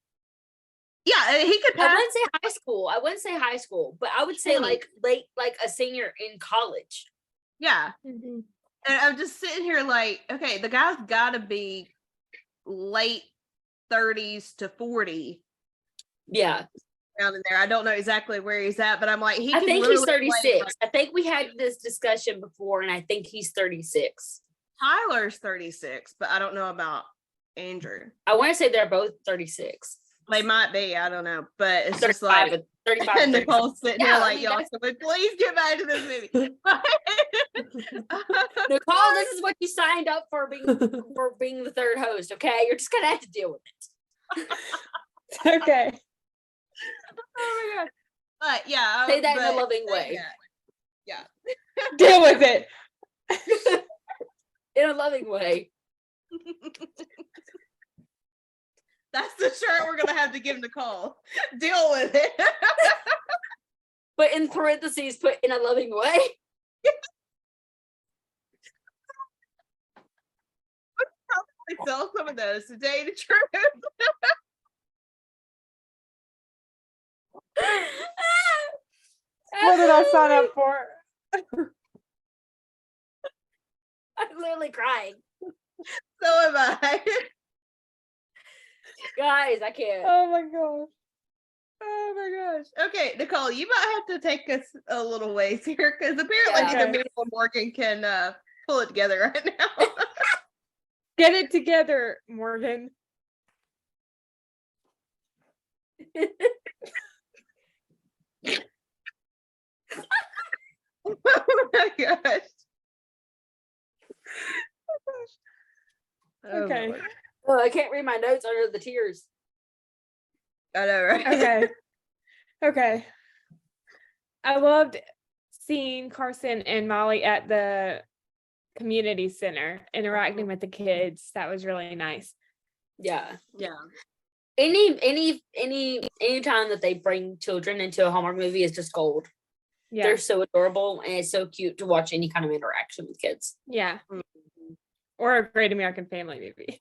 yeah, he could I pass. wouldn't say high school. I wouldn't say high school, but I would say like late, like a senior in college. Yeah, Mhm. and I'm just sitting here like, okay, the guy's got to be late 30s to 40. Yeah, Around in there. I don't know exactly where he's at, but I'm like, I think he's 36. I think we had this discussion before, and I think he's 36. Tyler's 36, but I don't know about Andrew. I want to say they're both 36. They might be, I don't know, but it's just 35 like 35. and Nicole's sitting here Yeah, like, I mean, y'all, can we please get back to this movie? Nicole, this is what you signed up for being the third host. Okay, you're just gonna have to deal with it. Okay. Oh my god! But yeah, Say that in a loving way. Yeah. Deal with it. In a loving way. That's the shirt we're gonna have to give Nicole. Deal with it. But in parentheses, put in a loving way. I sell some of those today to truth. What did I sign up for? I'm literally crying. So am I. Guys, I can't. Oh my gosh. Oh my gosh. Okay, Nicole, you might have to take us a little ways here because apparently Yeah. neither me or Morgan can pull it together right now. Get it together, Morgan. Oh my gosh. Oh, Okay. Lord. Oh, I can't read my notes under the tears. I know, right? Okay. Okay. I loved seeing Carson and Molly at the community center interacting with the kids. That was really nice. Yeah. Yeah. Any time that they bring children into a Hallmark movie is just gold. Yeah. They're so adorable and it's so cute to watch any kind of interaction with kids. Yeah. Or a Great American Family movie.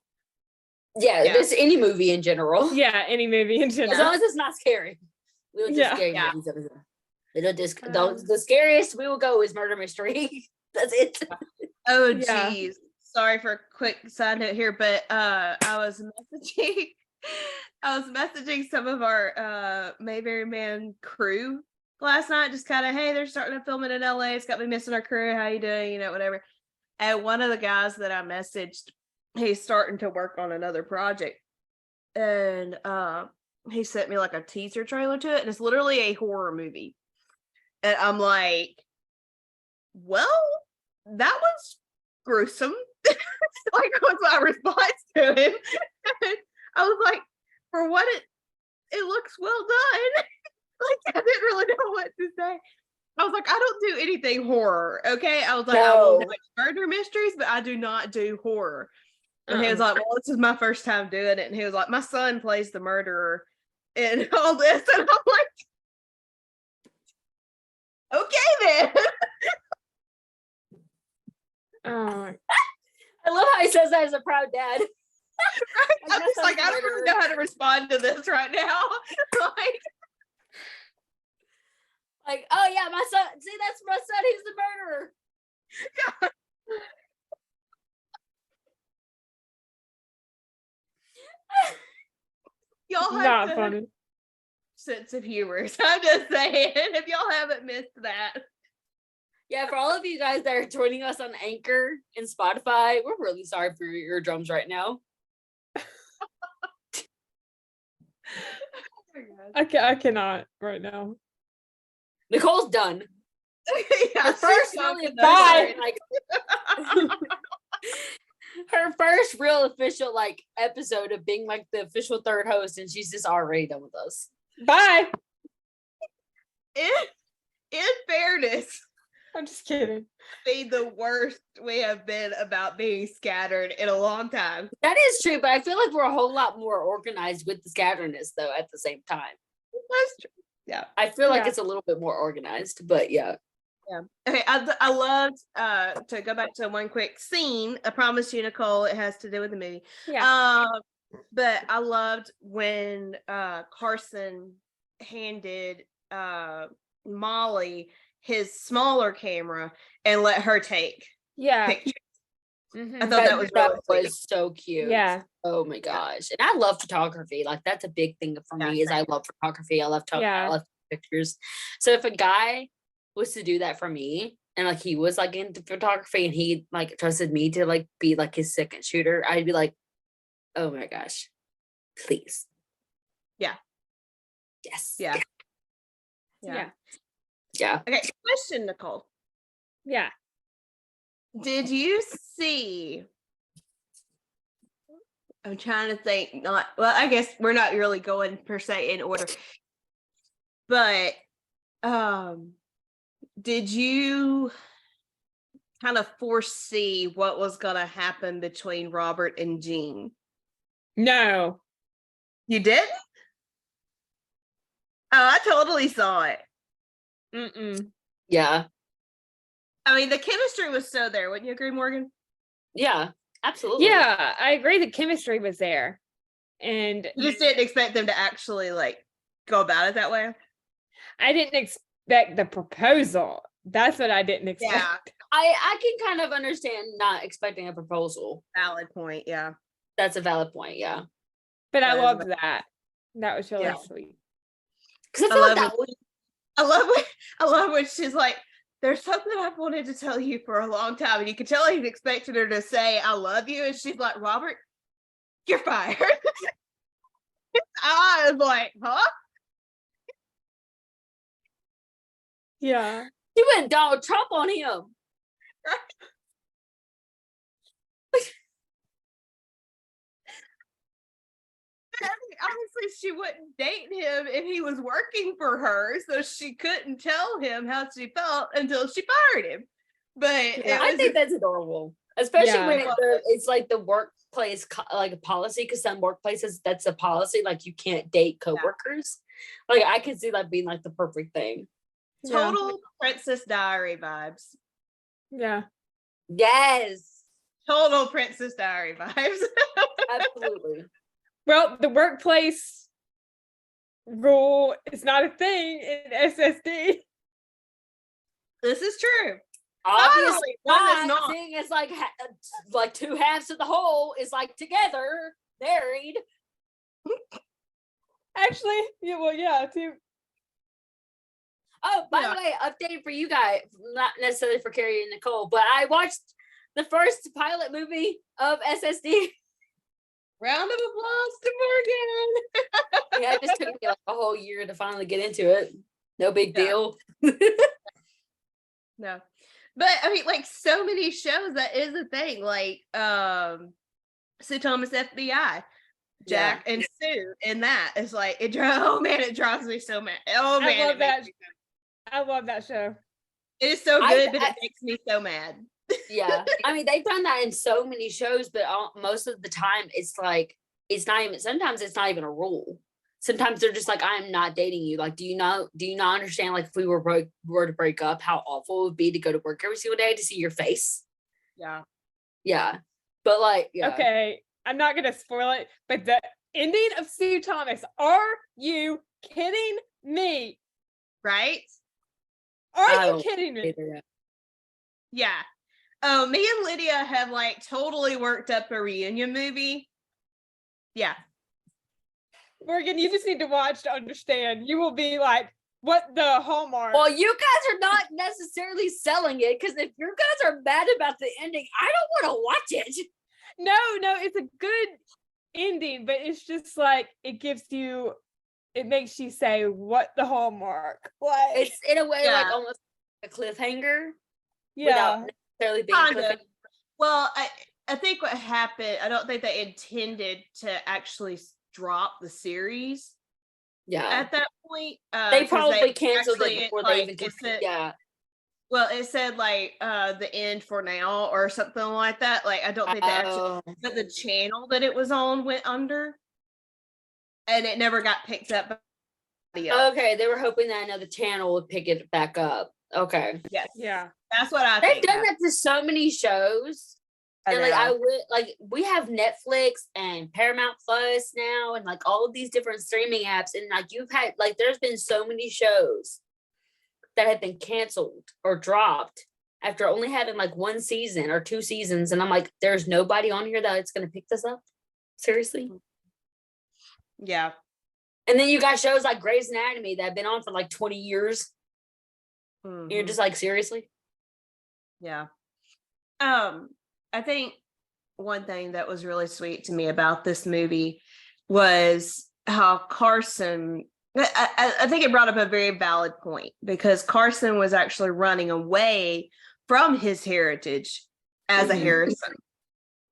Yeah, Yeah. just any movie in general. Yeah, any movie in As general. long as it's not scary. We will do Yeah. scary Yeah. movies over there. They don't just the scariest we will go is murder mystery. That's it. Oh Yeah. geez. Sorry for a quick side note here, but I was messaging some of our Mayberry Man crew last night, just kind of, hey, they're starting to film it in LA. It's got me missing our crew. How you doing? You know, whatever. And one of the guys that I messaged, he's starting to work on another project. And he sent me like a teaser trailer to it, and it's literally a horror movie. And I'm like, well, that was gruesome. Like, was my response to him. I was like, for what it looks well done. Like, I didn't really know what to say. I was like, I don't do anything horror, okay? I was like, I will watch murder mysteries, but I do not do horror. And he was like, well, this is my first time doing it. And he was like, my son plays the murderer and all this. And I'm like, okay then. Oh, I love how he says that as a proud dad. Right? I'm just like, I don't really know how to respond to this right now. Like, oh yeah, my son. See, that's my son. He's the murderer. Y'all have not to funny. sense of humor. So I'm just saying, if y'all haven't missed that. Yeah, for all of you guys that are joining us on Anchor and Spotify, we're really sorry for your eardrums right now. I cannot right now. Nicole's done. Yeah, Her first really Bye. her first real official like episode of being like the official third host, and she's just already done with us. Bye. In fairness, I'm just kidding. be the worst we have been about being scattered in a long time. That is true, but I feel like we're a whole lot more organized with the scatterness though at the same time. That's true. Yeah. I feel like Yeah. it's a little bit more organized, but yeah. Yeah. Okay. I loved to go back to one quick scene. I promise you, Nicole, it has to do with the movie. Yeah. But I loved when Carson handed Molly his smaller camera and let her take Yeah. pictures. Mhm. I thought that was really sweet. was so cute. Yeah. Oh my gosh. And I love photography. Like that's a big thing for me is I love photography. I love Yeah. I love pictures. So if a guy was to do that for me and like he was like into photography and he like trusted me to like be like his second shooter, I'd be like, oh my gosh, please. Yeah. Yes. Yeah. Yeah. Yeah. Okay. Question, Nicole. Yeah. Did you see? I'm trying to think. Not well. I guess we're not really going per se in order. But did you kind of foresee what was going to happen between Robert and Jean? No. You didn't? Oh, I totally saw it. Mm-mm. Yeah. I mean, the chemistry was so there. Wouldn't you agree, Morgan? Yeah. Absolutely. Yeah, I agree. The chemistry was there, and You just didn't expect them to actually like go about it that way. I didn't expect the proposal. That's what I didn't expect. Yeah, I can kind of understand not expecting a proposal. valid point. Yeah. That's a valid point. Yeah. But I That is loved that. That was really Yeah. sweet. Because I I feel like love that was I love when she's like, there's something I've wanted to tell you for a long time. And you can tell he's expecting her to say, I love you. And she's like, Robert, you're fired. I was like, huh? Yeah. he went Donald Trump on him. Obviously, she wouldn't date him if he was working for her. So she couldn't tell him how she felt until she fired him. But I think that's adorable, especially Yeah. when it's like the workplace like a policy. Because some workplaces that's a policy, like you can't date coworkers. Like I can see that being like the perfect thing. total Princess Diary vibes. Yeah. Yes, Total Princess Diary vibes. absolutely. Well, the workplace rule is not a thing in SSD. This is true. Obviously, Finally, one is not. seeing it's like two halves of the whole is like together, married. Actually, yeah, well, yeah, too. Oh, by Yeah. the way, update for you guys, not necessarily for Kerri and Nicole, but I watched the first pilot movie of SSD. Round of applause to Morgan. Yeah, it just took me like a whole year to finally get into it. No big Yeah. deal. No. But I mean, like so many shows, that is a thing. Like Sue Thomas FBI, Jack and Sue, and that is like it drives me so mad. Oh man, I love it makes that. me so I love that show. it is so good, but it makes me so mad. Yeah, I mean they've done that in so many shows, but most of the time it's like it's not even. Sometimes it's not even a rule. Sometimes they're just like, I'm not dating you. Like, do you not understand? Like, if we were to break up, how awful it would be to go to work every single day to see your face. Yeah. Yeah, but like, yeah. Okay, I'm not gonna spoil it, but the ending of Sue Thomas. Are you kidding me? Right? Are you kidding me? Yeah. Oh, me and Lydia have like totally worked up a reunion movie. Yeah. Morgan, you just need to watch to understand. You will be like, what the Hallmark? Well, you guys are not necessarily selling it, because if you guys are mad about the ending, I don't want to watch it. No, it's a good ending, but it's just like it makes you say, what the Hallmark? Like, It's in a way like Yeah. almost a cliffhanger yeah, without necessarily being Kind of. cliffhanger. Well, I think what happened, I don't think they intended to actually drop the series Yeah, at that point. they 'cause probably canceled actually, it before like, they even it could. said- Yeah. Well, it said like the end for now or something like that. Like I don't think they actually, but the channel that it was on went under, and it never got picked up by the other. Okay, they were hoping that another channel would pick it back up. Okay. Yes. yeah. That's what I They've think. done that to so many shows. And like I would like we have Netflix and Paramount Plus now and like all of these different streaming apps, and like you've had like there's been so many shows that have been canceled or dropped after only having like one season or two seasons, and I'm like, there's nobody on here that's gonna pick this up. Seriously? Yeah. And then you got shows like Grey's Anatomy that have been on for like 20 years. Mhm. You're just like, seriously? Yeah. I think one thing that was really sweet to me about this movie was how Carson, I think it brought up a very valid point, because Carson was actually running away from his heritage as a Harrison.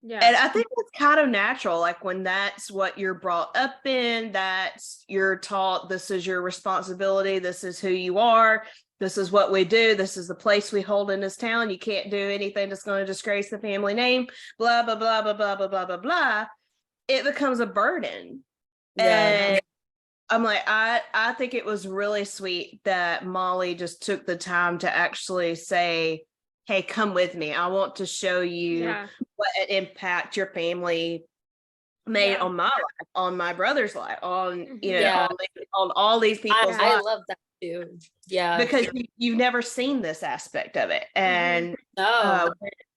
Yeah. And I think it's kind of natural, like when that's what you're brought up in, that's you're taught this is your responsibility, this is who you are, this is what we do, this is the place we hold in this town, you can't do anything that's going to disgrace the family name, blah blah blah blah blah blah blah blah blah. It becomes a burden. Yeah. And I'm like, I think it was really sweet that Molly just took the time to actually say, hey, come with me, I want to show you what an impact your family made on my life, on my brother's life, on on all these people's lives. I love that too. Yeah, because you've never seen this aspect of it. And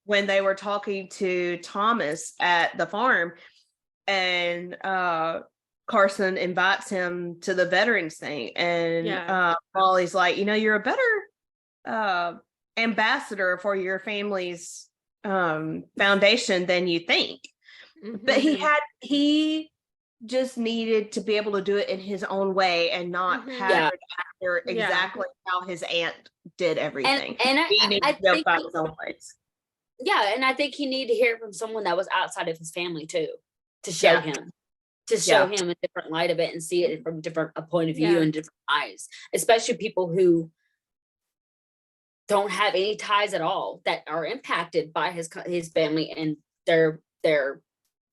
when they were talking to Thomas at the farm, and Carson invites him to the veterans thing, and Molly's like, you're a better ambassador for your family's foundation than you think. But he just needed to be able to do it in his own way and not pattern after exactly how his aunt did everything. And he needed to go by his own ways. Yeah, and I think he needed to hear from someone that was outside of his family too, to show him a different light of it and see it from a point of view and different eyes, especially people who don't have any ties at all, that are impacted by his family and their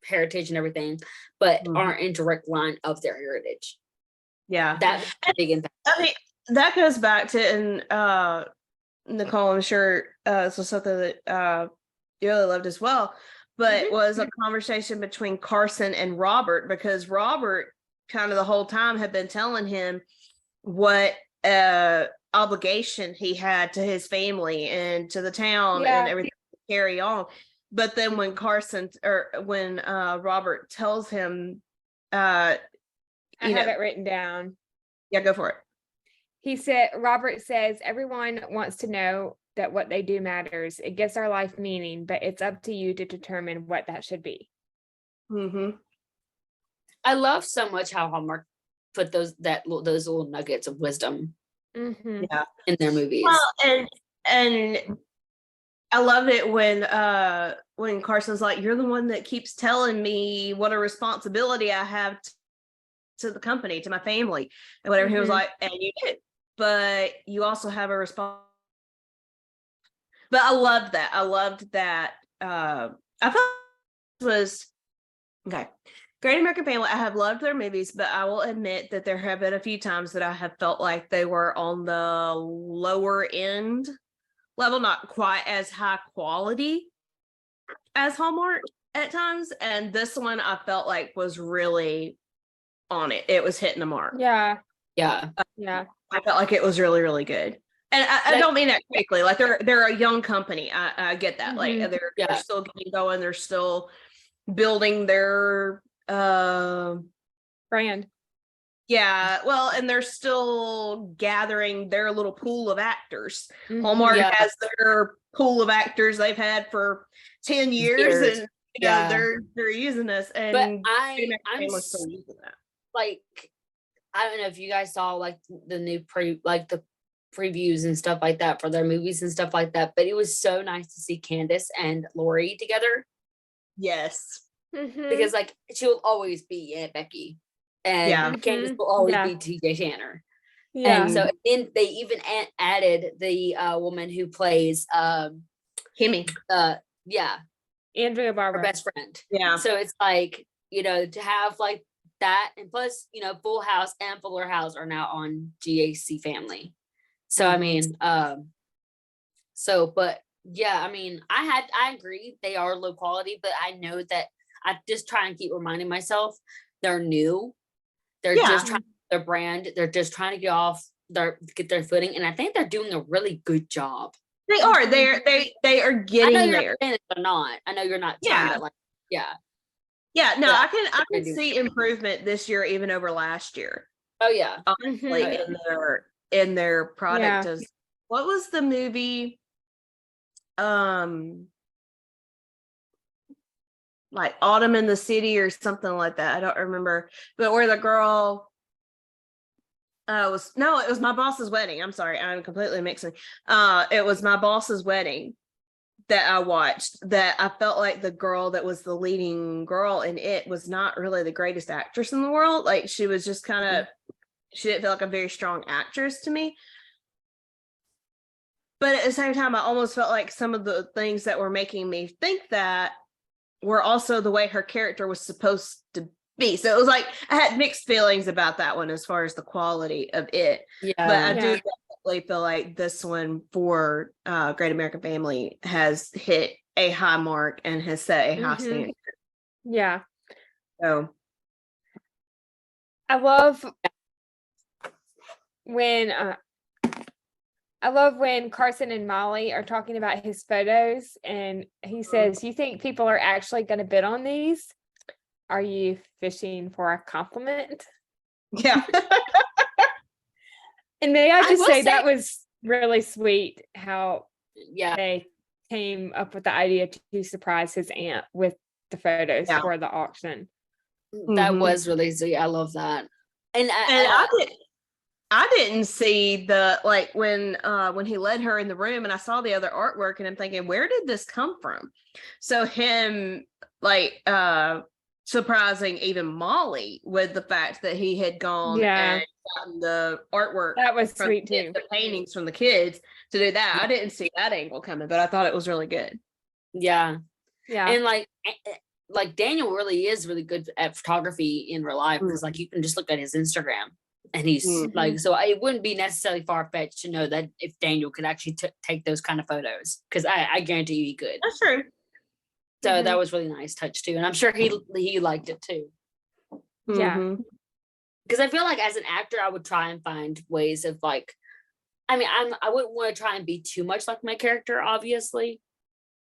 heritage and everything, but aren't in direct line of their heritage. Yeah, that's a big impact. I mean, that goes back to, and Nicole, I'm sure this was something that you really loved as well, but was a conversation between Carson and Robert, because Robert kind of the whole time had been telling him what obligation he had to his family and to the town and everything to carry on. But then when Robert tells him, I have it written down. Yeah, go for it. He said, Robert says, everyone wants to know that what they do matters. It gives our life meaning, but it's up to you to determine what that should be. I love so much how Hallmark put those little nuggets of wisdom Mhm. Yeah. in their movies. Well, and I love it when Carson's like, "You're the one that keeps telling me what a responsibility I have to the company, to my family, and whatever." He was Mhm. like, "And you did, but you also have a response." But I loved that. I loved that. I thought it was okay. Great American Family. I have loved their movies, but I will admit that there have been a few times that I have felt like they were on the lower end level, not quite as high quality as Hallmark at times. And this one I felt like was really on it. It was hitting the mark. Yeah. Yeah. Yeah. I felt like it was really, really good. And I don't mean that quickly. Like they're a young company. I get that. Like Mhm. they're still getting going. They're still building their Brand. yeah, well, and they're still gathering their little pool of actors. Mhm. Hallmark Yeah. has their pool of actors they've had for 10 years, and they're using this. And But I'm I'm still using that. like, I don't know if you guys saw like the new the previews and stuff like that for their movies and stuff like that, but it was so nice to see Candace and Lori together. Yes. Mhm. Because like she'll always be Aunt Becky, and Yeah. Candace Mhm. will always Yeah. be TJ Tanner. Yeah. And so then they even added the woman who plays Kimmy. Andrea her Barber. best friend. Yeah. So it's like, to have like that, and plus, Full House and Fuller House are now on GAC Family. So I mean, but yeah, I mean, I agree they are low quality, but I know that I just try and keep reminding myself they're new. They're just trying their brand. They're just trying to get their footing, and I think they're doing a really good job. They are. They are getting I know there. you're saying that they're not. I know you're not trying to Yeah, no, Yeah. I can see improvement this year even over last year. Oh yeah. Honestly, in their product. Yeah. What was the movie? Like Autumn in the City or something like that. I don't remember. But where the girl it was My Boss's Wedding. I'm sorry, I'm completely mixing. It was My Boss's Wedding that I watched, that I felt like the girl that was the leading girl in it was not really the greatest actress in the world. Like she was just kind of, she didn't feel like a very strong actress to me. But at the same time, I almost felt like some of the things that were making me think that were also the way her character was supposed to be. So it was like I had mixed feelings about that one as far as the quality of it. Yeah. But I do definitely feel like this one for Great American Family has hit a high mark and has set a high standard. Yeah. So I love when Carson and Molly are talking about his photos, and he says, "You think people are actually going to bid on these? Are you fishing for a compliment?" yeah. And may I just will say say- that was really sweet how Yeah. they came up with the idea to surprise his aunt with the photos for the auction. That was really sweet. I love that. And I didn't see the, like, when he led her in the room and I saw the other artwork and I'm thinking, where did this come from? So him like surprising even Molly with the fact that he had gone and gotten the artwork. That was sweet too. The paintings from the kids to do that. I didn't see that angle coming, but I thought it was really good. Yeah. And like Daniel really is really good at photography in real life, because like you can just look at his Instagram and he's like, so it wouldn't be necessarily far-fetched to know that if Daniel could actually take those kind of photos, because I guarantee you he could. That's true. So that was really nice touch too, and I'm sure he liked it too. Yeah. Because I feel like as an actor, I would try and find ways of like, I mean, I wouldn't want to try and be too much like my character, obviously,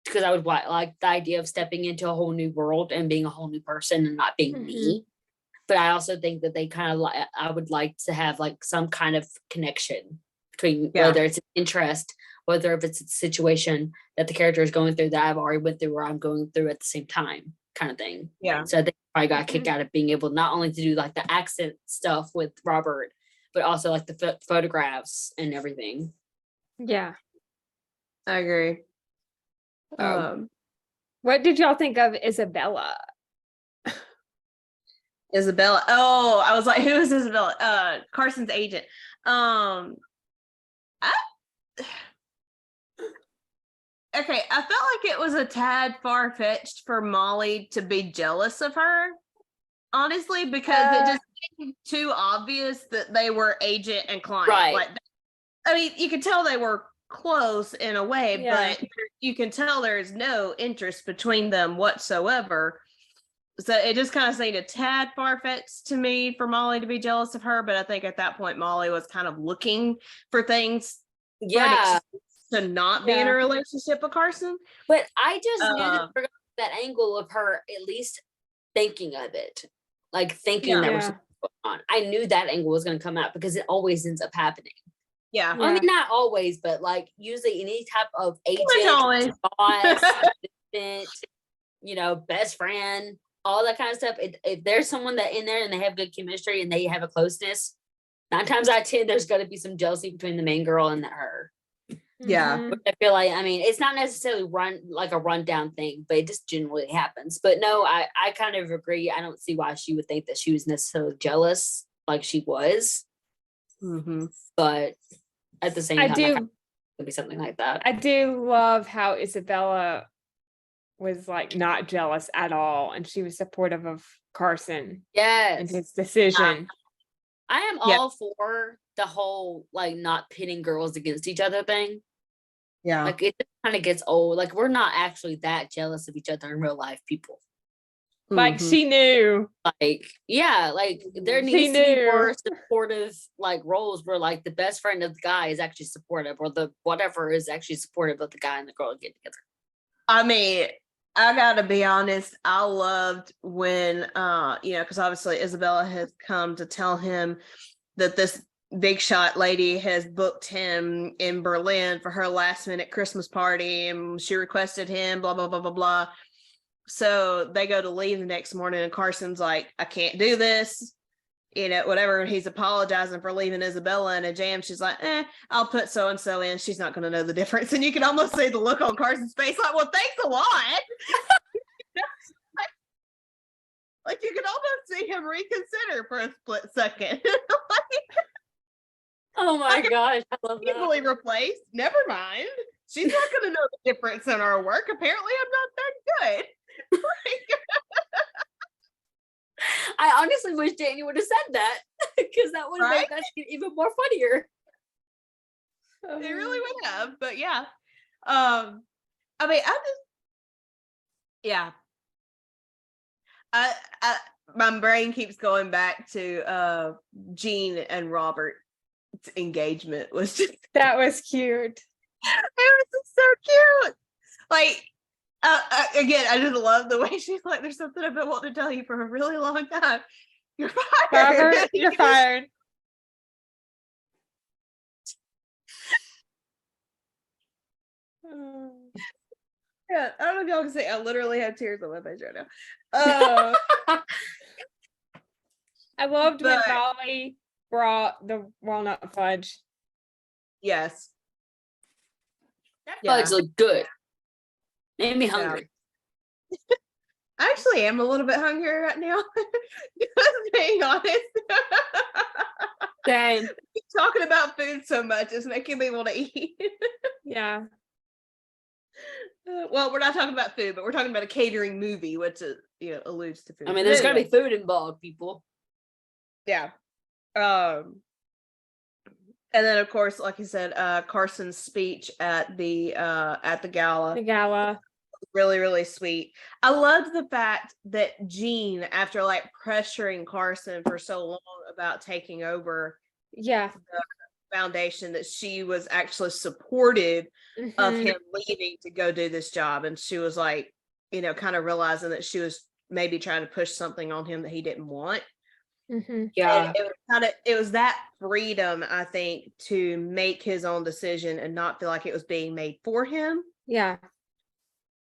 because I would like the idea of stepping into a whole new world and being a whole new person and not being me. But I also think that they kind of I would like to have like some kind of connection between whether it's an interest, whether if it's a situation that the character is going through that I've already went through or I'm going through at the same time. kind of thing. Yeah. So I think I got kicked out of being able not only to do like the accent stuff with Robert, but also like the photographs and everything. Yeah. I agree. What did y'all think of Isabella? Isabella. Oh, I was like, who is Isabella? Carson's agent. Okay, I felt like it was a tad far-fetched for Molly to be jealous of her, honestly, because it just seemed too obvious that they were agent and client. Right. Like, I mean, you could tell they were close in a way, Yeah. but you can tell there's no interest between them whatsoever. So it just kind of seemed a tad far-fetched to me for Molly to be jealous of her, but I think at that point Molly was kind of looking for things Yeah. to not be in a relationship with Carson. But I just knew that angle of her at least thinking of it. Like thinking that was going on. I knew that angle was going to come out because it always ends up happening. Yeah. I mean, not always, but like usually any type of agent, boss, assistant, you know, best friend, all that kind of stuff. If there's someone that in there and they have good chemistry and they have a closeness, 9 times out of 10, there's going to be some jealousy between the main girl and her. Yeah. But I feel like, I mean, it's not necessarily a rundown thing, but it just generally happens. But no, I kind of agree. I don't see why she would think that she was necessarily jealous like she was. But at the same time, it could be something like that. I do love how Isabella was like not jealous at all, and she was supportive of Carson. Yes. And his decision. I am all for the whole like not pitting girls against each other thing. Yeah. Like it kind of gets old. Like we're not actually that jealous of each other in real life, people. Like she knew. Like, yeah, like there needs to be more supportive like roles where like the best friend of the guy is actually supportive, or the whatever is actually supportive of the guy and the girl getting together. I mean, I gotta be honest, I loved when because obviously Isabella has come to tell him that this big shot lady has booked him in Berlin for her last minute Christmas party, and she requested him, blah blah blah blah blah. So they go to leave the next morning and Carson's like, I can't do this, whatever. He's apologizing for leaving Isabella in a jam. She's like, I'll put so and so in, she's not going to know the difference. And you can almost see the look on Carson's face like, well, thanks a lot. Like you can almost see him reconsider for a split second. Oh my gosh, I love that. Easily replaced. Never mind. She's not going to know the difference in our work. Apparently, I'm not that good. I honestly wish Daniel would have said that because that would have made that scene even more funnier. It really would have, but yeah. I mean, my brain keeps going back to Jean and Robert's engagement was just that was cute. It was just so cute. Like again, I just love the way she's like, there's something I've been wanting to tell you for a really long time. You're fired. Robert, you're fired. Yeah, I don't know if y'all can see. I literally have tears on my face right now. I loved when Molly brought the walnut fudge. Yes. That fudge looked good. Made me hungry. I actually am a little bit hungry right now. Just being honest. Same. Talking about food so much is making me want to eat. Yeah. Well, we're not talking about food, but we're talking about a catering movie, which alludes to food. I mean, there's got to be food involved, people. Yeah. And then, of course, like you said, Carson's speech at the gala. The gala. Really, really sweet. I loved the fact that Jean, after like pressuring Carson for so long about taking over the foundation, that she was actually supportive of him leaving to go do this job. And she was like, kind of realizing that she was maybe trying to push something on him that he didn't want. Yeah. And it was that freedom, I think, to make his own decision and not feel like it was being made for him. Yeah.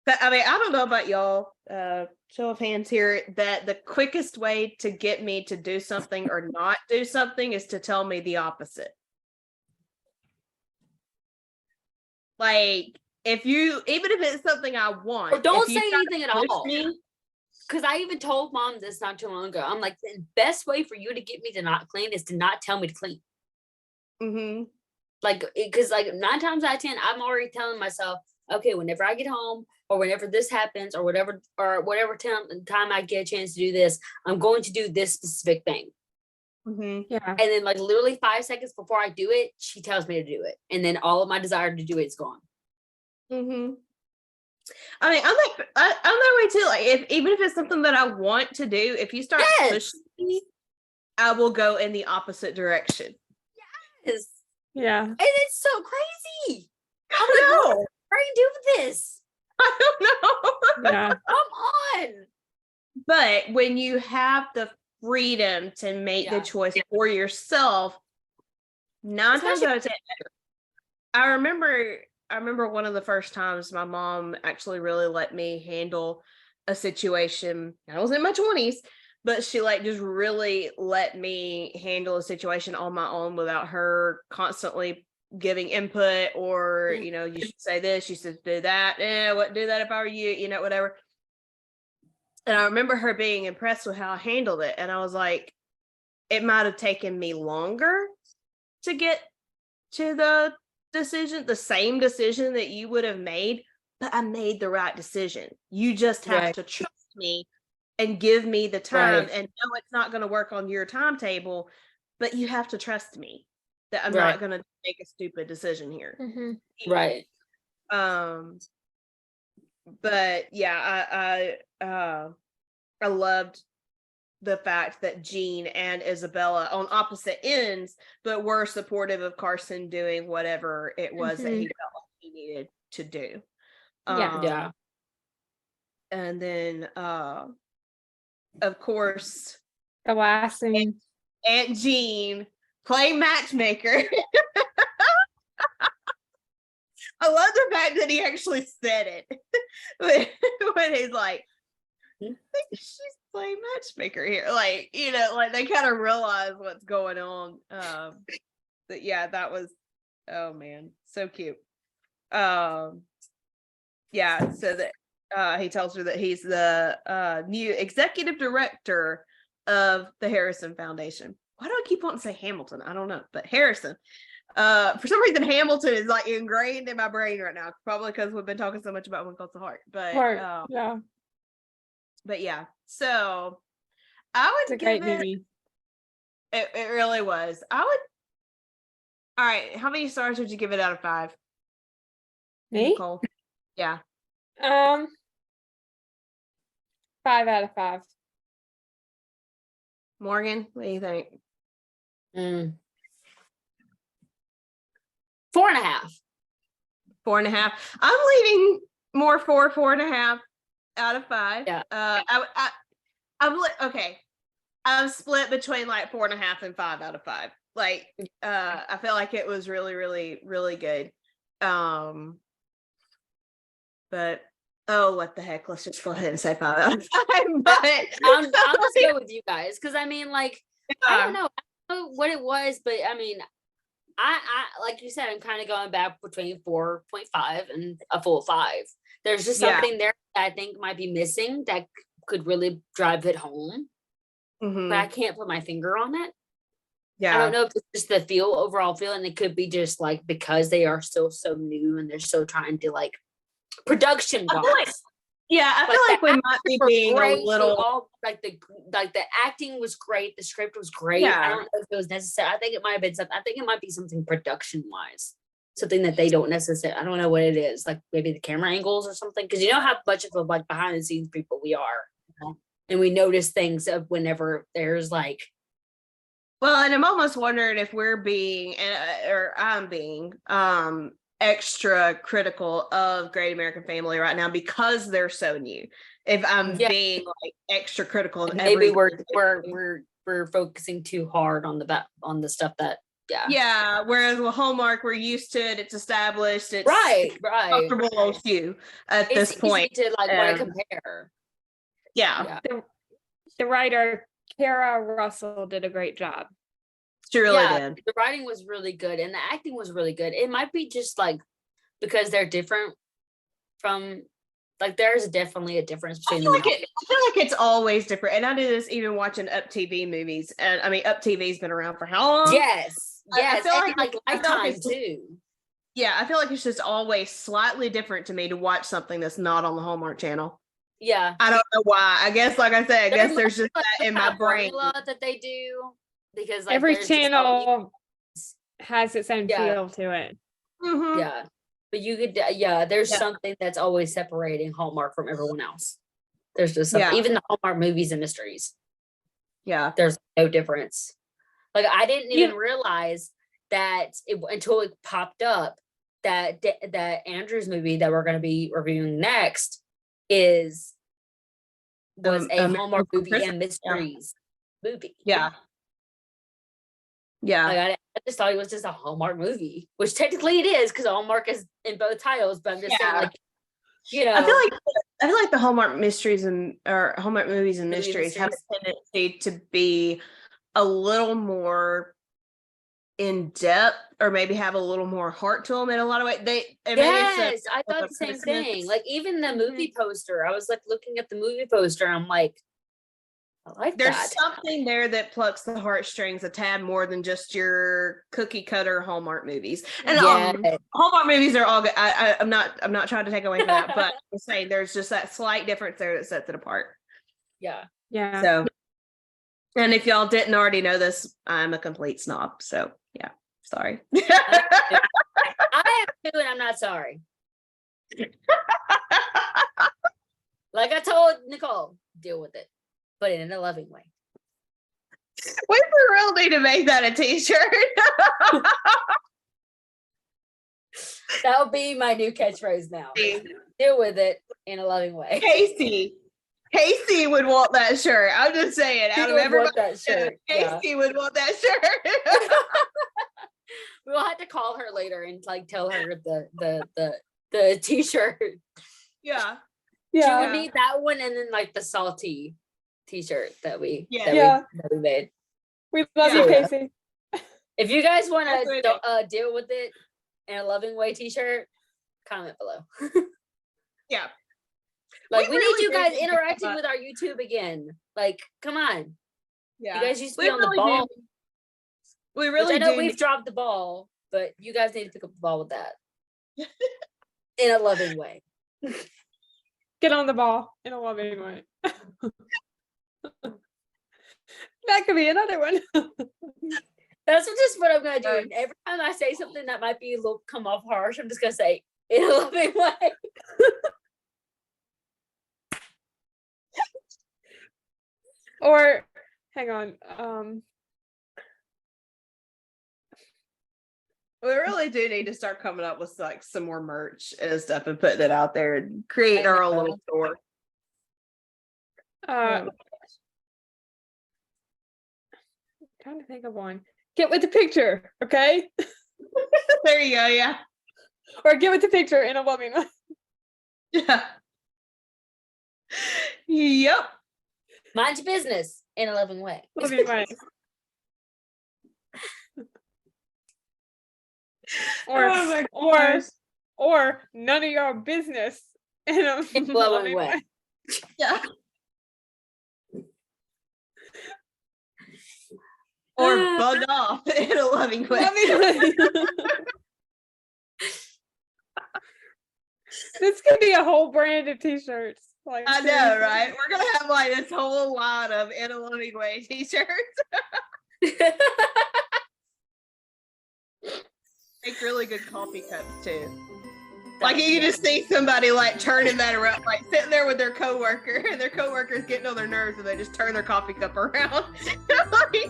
But I mean, I don't know about y'all. Show of hands here, that the quickest way to get me to do something or not do something is to tell me the opposite. Like, even if it's something I want, Or don't if you say try anything to at push all. me- Because I even told mom this not too long ago. I'm like, the best way for you to get me to not clean is to not tell me to clean. Mhm. Like, because like 9 times out of 10, I'm already telling myself, okay, whenever I get home or whenever this happens or whatever time I get a chance to do this, I'm going to do this specific thing. Mhm. Yeah. And then like literally 5 seconds before I do it, she tells me to do it. And then all of my desire to do it is gone. Mhm. I mean, I'm that way too. Like, even if it's something that I want to do, if you start Yes. pushing me, I will go in the opposite direction. Yes. Yeah. And it's so crazy. I'm like, I what know. does my brain do with this? I don't know. Yeah. Come on. But when you have the freedom to make the Yeah. choice for yourself, 9 times Especially- out of 10, I remember one of the first times my mom actually really let me handle a situation. I was in my 20s, but she like just really let me handle a situation on my own without her constantly giving input or, Mm. you know, you should say this, you should do that. Wouldn't do that if I were you, you know, whatever. And I remember her being impressed with how I handled it. And I was like, it might have taken me longer to get to the same decision that you would have made, but I made the right decision. You just have Right. to trust me and give me the time. Right. And no, it's not going to work on your timetable, but you have to trust me that I'm Right. not going to make a stupid decision here. Mm-hmm. Right. But yeah, I loved the fact that Jean and Isabella on opposite ends, but were supportive of Carson doing whatever it was that he felt like he needed to do. Yeah. And then of course, The last thing. Aunt Jean playing matchmaker. I love the fact that he actually said it when he's like, I think she's playing matchmaker here. Like, you know, like they kind of realize what's going on. But yeah, that was, oh man, so cute. Yeah, so that he tells her that he's the new executive director of the Harrison Foundation. Why do I keep wanting to say Hamilton? I don't know, but Harrison. For some reason, Hamilton is like ingrained in my brain right now, probably because we've been talking so much about When Calls to Heart. But Yeah. but yeah, so I It's a would great give it. movie. It really was. I would. All right, how many stars would you give it out of 5? Me? Nicole? Yeah. 5 out of 5. Morgan, what do you think? 4.5. 4.5. I'm leaning more 4.5 out of 5. Yeah. Okay. I'm split between like 4.5 and 5 out of 5. Like, I feel like it was really, really, really good. But what the heck? Let's just go ahead and say 5 out of 5. But I'll just go with you guys because I mean, like, I don't know what it was, but I mean, I like you said, I'm kind of going back between 4.5 and a full 5. There's just something there that I think might be missing that could really drive it home, but I can't put my finger on it. Yeah, I don't know if it's just the overall feel, and it could be just like because they are still so new and they're still trying to like production wise. I feel like we might be being great. a little All like the acting was great, the script was great. Yeah. I don't know if it was necessary. I think it might have been something. I think it might be something production wise, something that they don't necessarily. I don't know what it is. Like maybe the camera angles or something. Because you know how much of a like behind the scenes people we are, and we notice things of whenever there's like. Well, and I'm almost wondering if we're being, or I'm being, extra critical of Great American Family right now because they're so new. If I'm being like extra critical of maybe we're focusing too hard on the stuff that Yeah, whereas with Hallmark, we're used to it. It's established. It's right. comfortable shoe at this point. To like want to compare. Yeah. The writer Kara Russell did a great job. She really did. The writing was really good and the acting was really good. It might be just like because they're different from like there's definitely a difference between them. I feel like it's always different. And I do this even watching Up TV movies. And I mean Up TV's been around for how long? Yes. I feel like Lifetime too. Yeah, I feel like it's just always slightly different to me to watch something that's not on the Hallmark Channel. Yeah. I don't know why. I guess like I said, there's just that in my brain. That they do because like, every channel has its own feel to it. Mm-hmm. Yeah. But you could, there's something that's always separating Hallmark from everyone else. There's just something, even the Hallmark movies and mysteries. Yeah. There's no difference. Like, I didn't even realize that until it popped up that Andrew's movie that we're going to be reviewing next was a Hallmark movie and mysteries movie. Yeah. Yeah. Like, I just thought it was just a Hallmark movie, which technically it is because Hallmark is in both titles, but I'm just saying, like, you know. I feel like the Hallmark mysteries or Hallmark movies and mysteries have a tendency to be a little more in depth or maybe have a little more heart to them in a lot of ways. I thought the same thing. Like even the movie poster, I was like looking at the movie poster and I'm like, I like there's that. something there that plucks the heartstrings a tad more than just your cookie cutter Hallmark movies. And Hallmark movies are all good. I'm not trying to take away from that, but I'm saying there's just that slight difference there that sets it apart. Yeah. So, and if y'all didn't already know this, I'm a complete snob. So yeah, sorry. I am too, and I'm not sorry. Like I told Nicole, deal with it, but in a loving way. We for real need to make that a t-shirt. That'll be my new catchphrase now. Deal with it in a loving way. Casey would want that shirt. I'm just saying, out of everybody, that shirt. Casey would want that shirt. We'll have to call her later and like tell her the t-shirt. Yeah. She would need that one and then like the salty t-shirt that we made. We love you, Casey. If you guys want to deal with it in a loving way t-shirt, comment below. Yeah. Like we need you guys interacting with our YouTube again. Like, come on. Yeah. You guys used to be on the ball. We really I know we've dropped the ball, but you guys need to pick up the ball with that. In a loving way. Get on the ball in a loving way. That could be another one. That's just what I'm gonna do. And every time I say something that might be a little come off harsh, I'm just gonna say in a loving way. Or hang on. We really do need to start coming up with like some more merch and stuff and putting it out there and create our own little store. I'm trying to think of one. Get with the picture, okay? There you go, yeah. Or get with the picture in a loving way. Yeah. Yep. Mind your business in a loving way. Loving way. Or none of your business in a loving way. Yeah. Or bug off in a loving way. This could be a whole brand of t-shirts. Like, I know, right? We're gonna have like this whole line of in a loving way t-shirts. Make really good coffee cups too. Like you can just see somebody like turning that around, like sitting there with their coworker, and their coworker's getting on their nerves, and they just turn their coffee cup around. Like,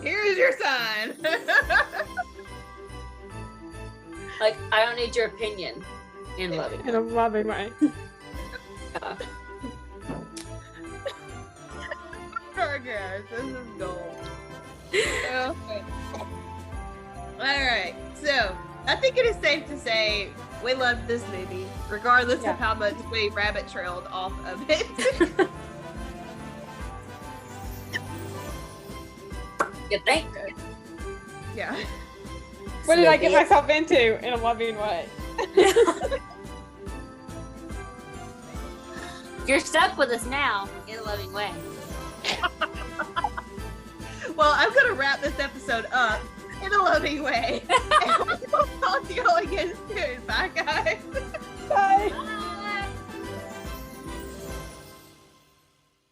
here's your sign. Like I don't need your opinion in loving. In a loving way. Progress. This is gold. Okay. All right. So I think it is safe to say we loved this movie, regardless Yeah. of how much we rabbit trailed off of it. You think? Yeah. What did I get Snippet. myself into in a loving way? You're stuck with us now in a loving way. Well, I'm gonna wrap this episode up in a loving way. And we'll talk to y'all again soon. Bye, guys. Bye. Bye.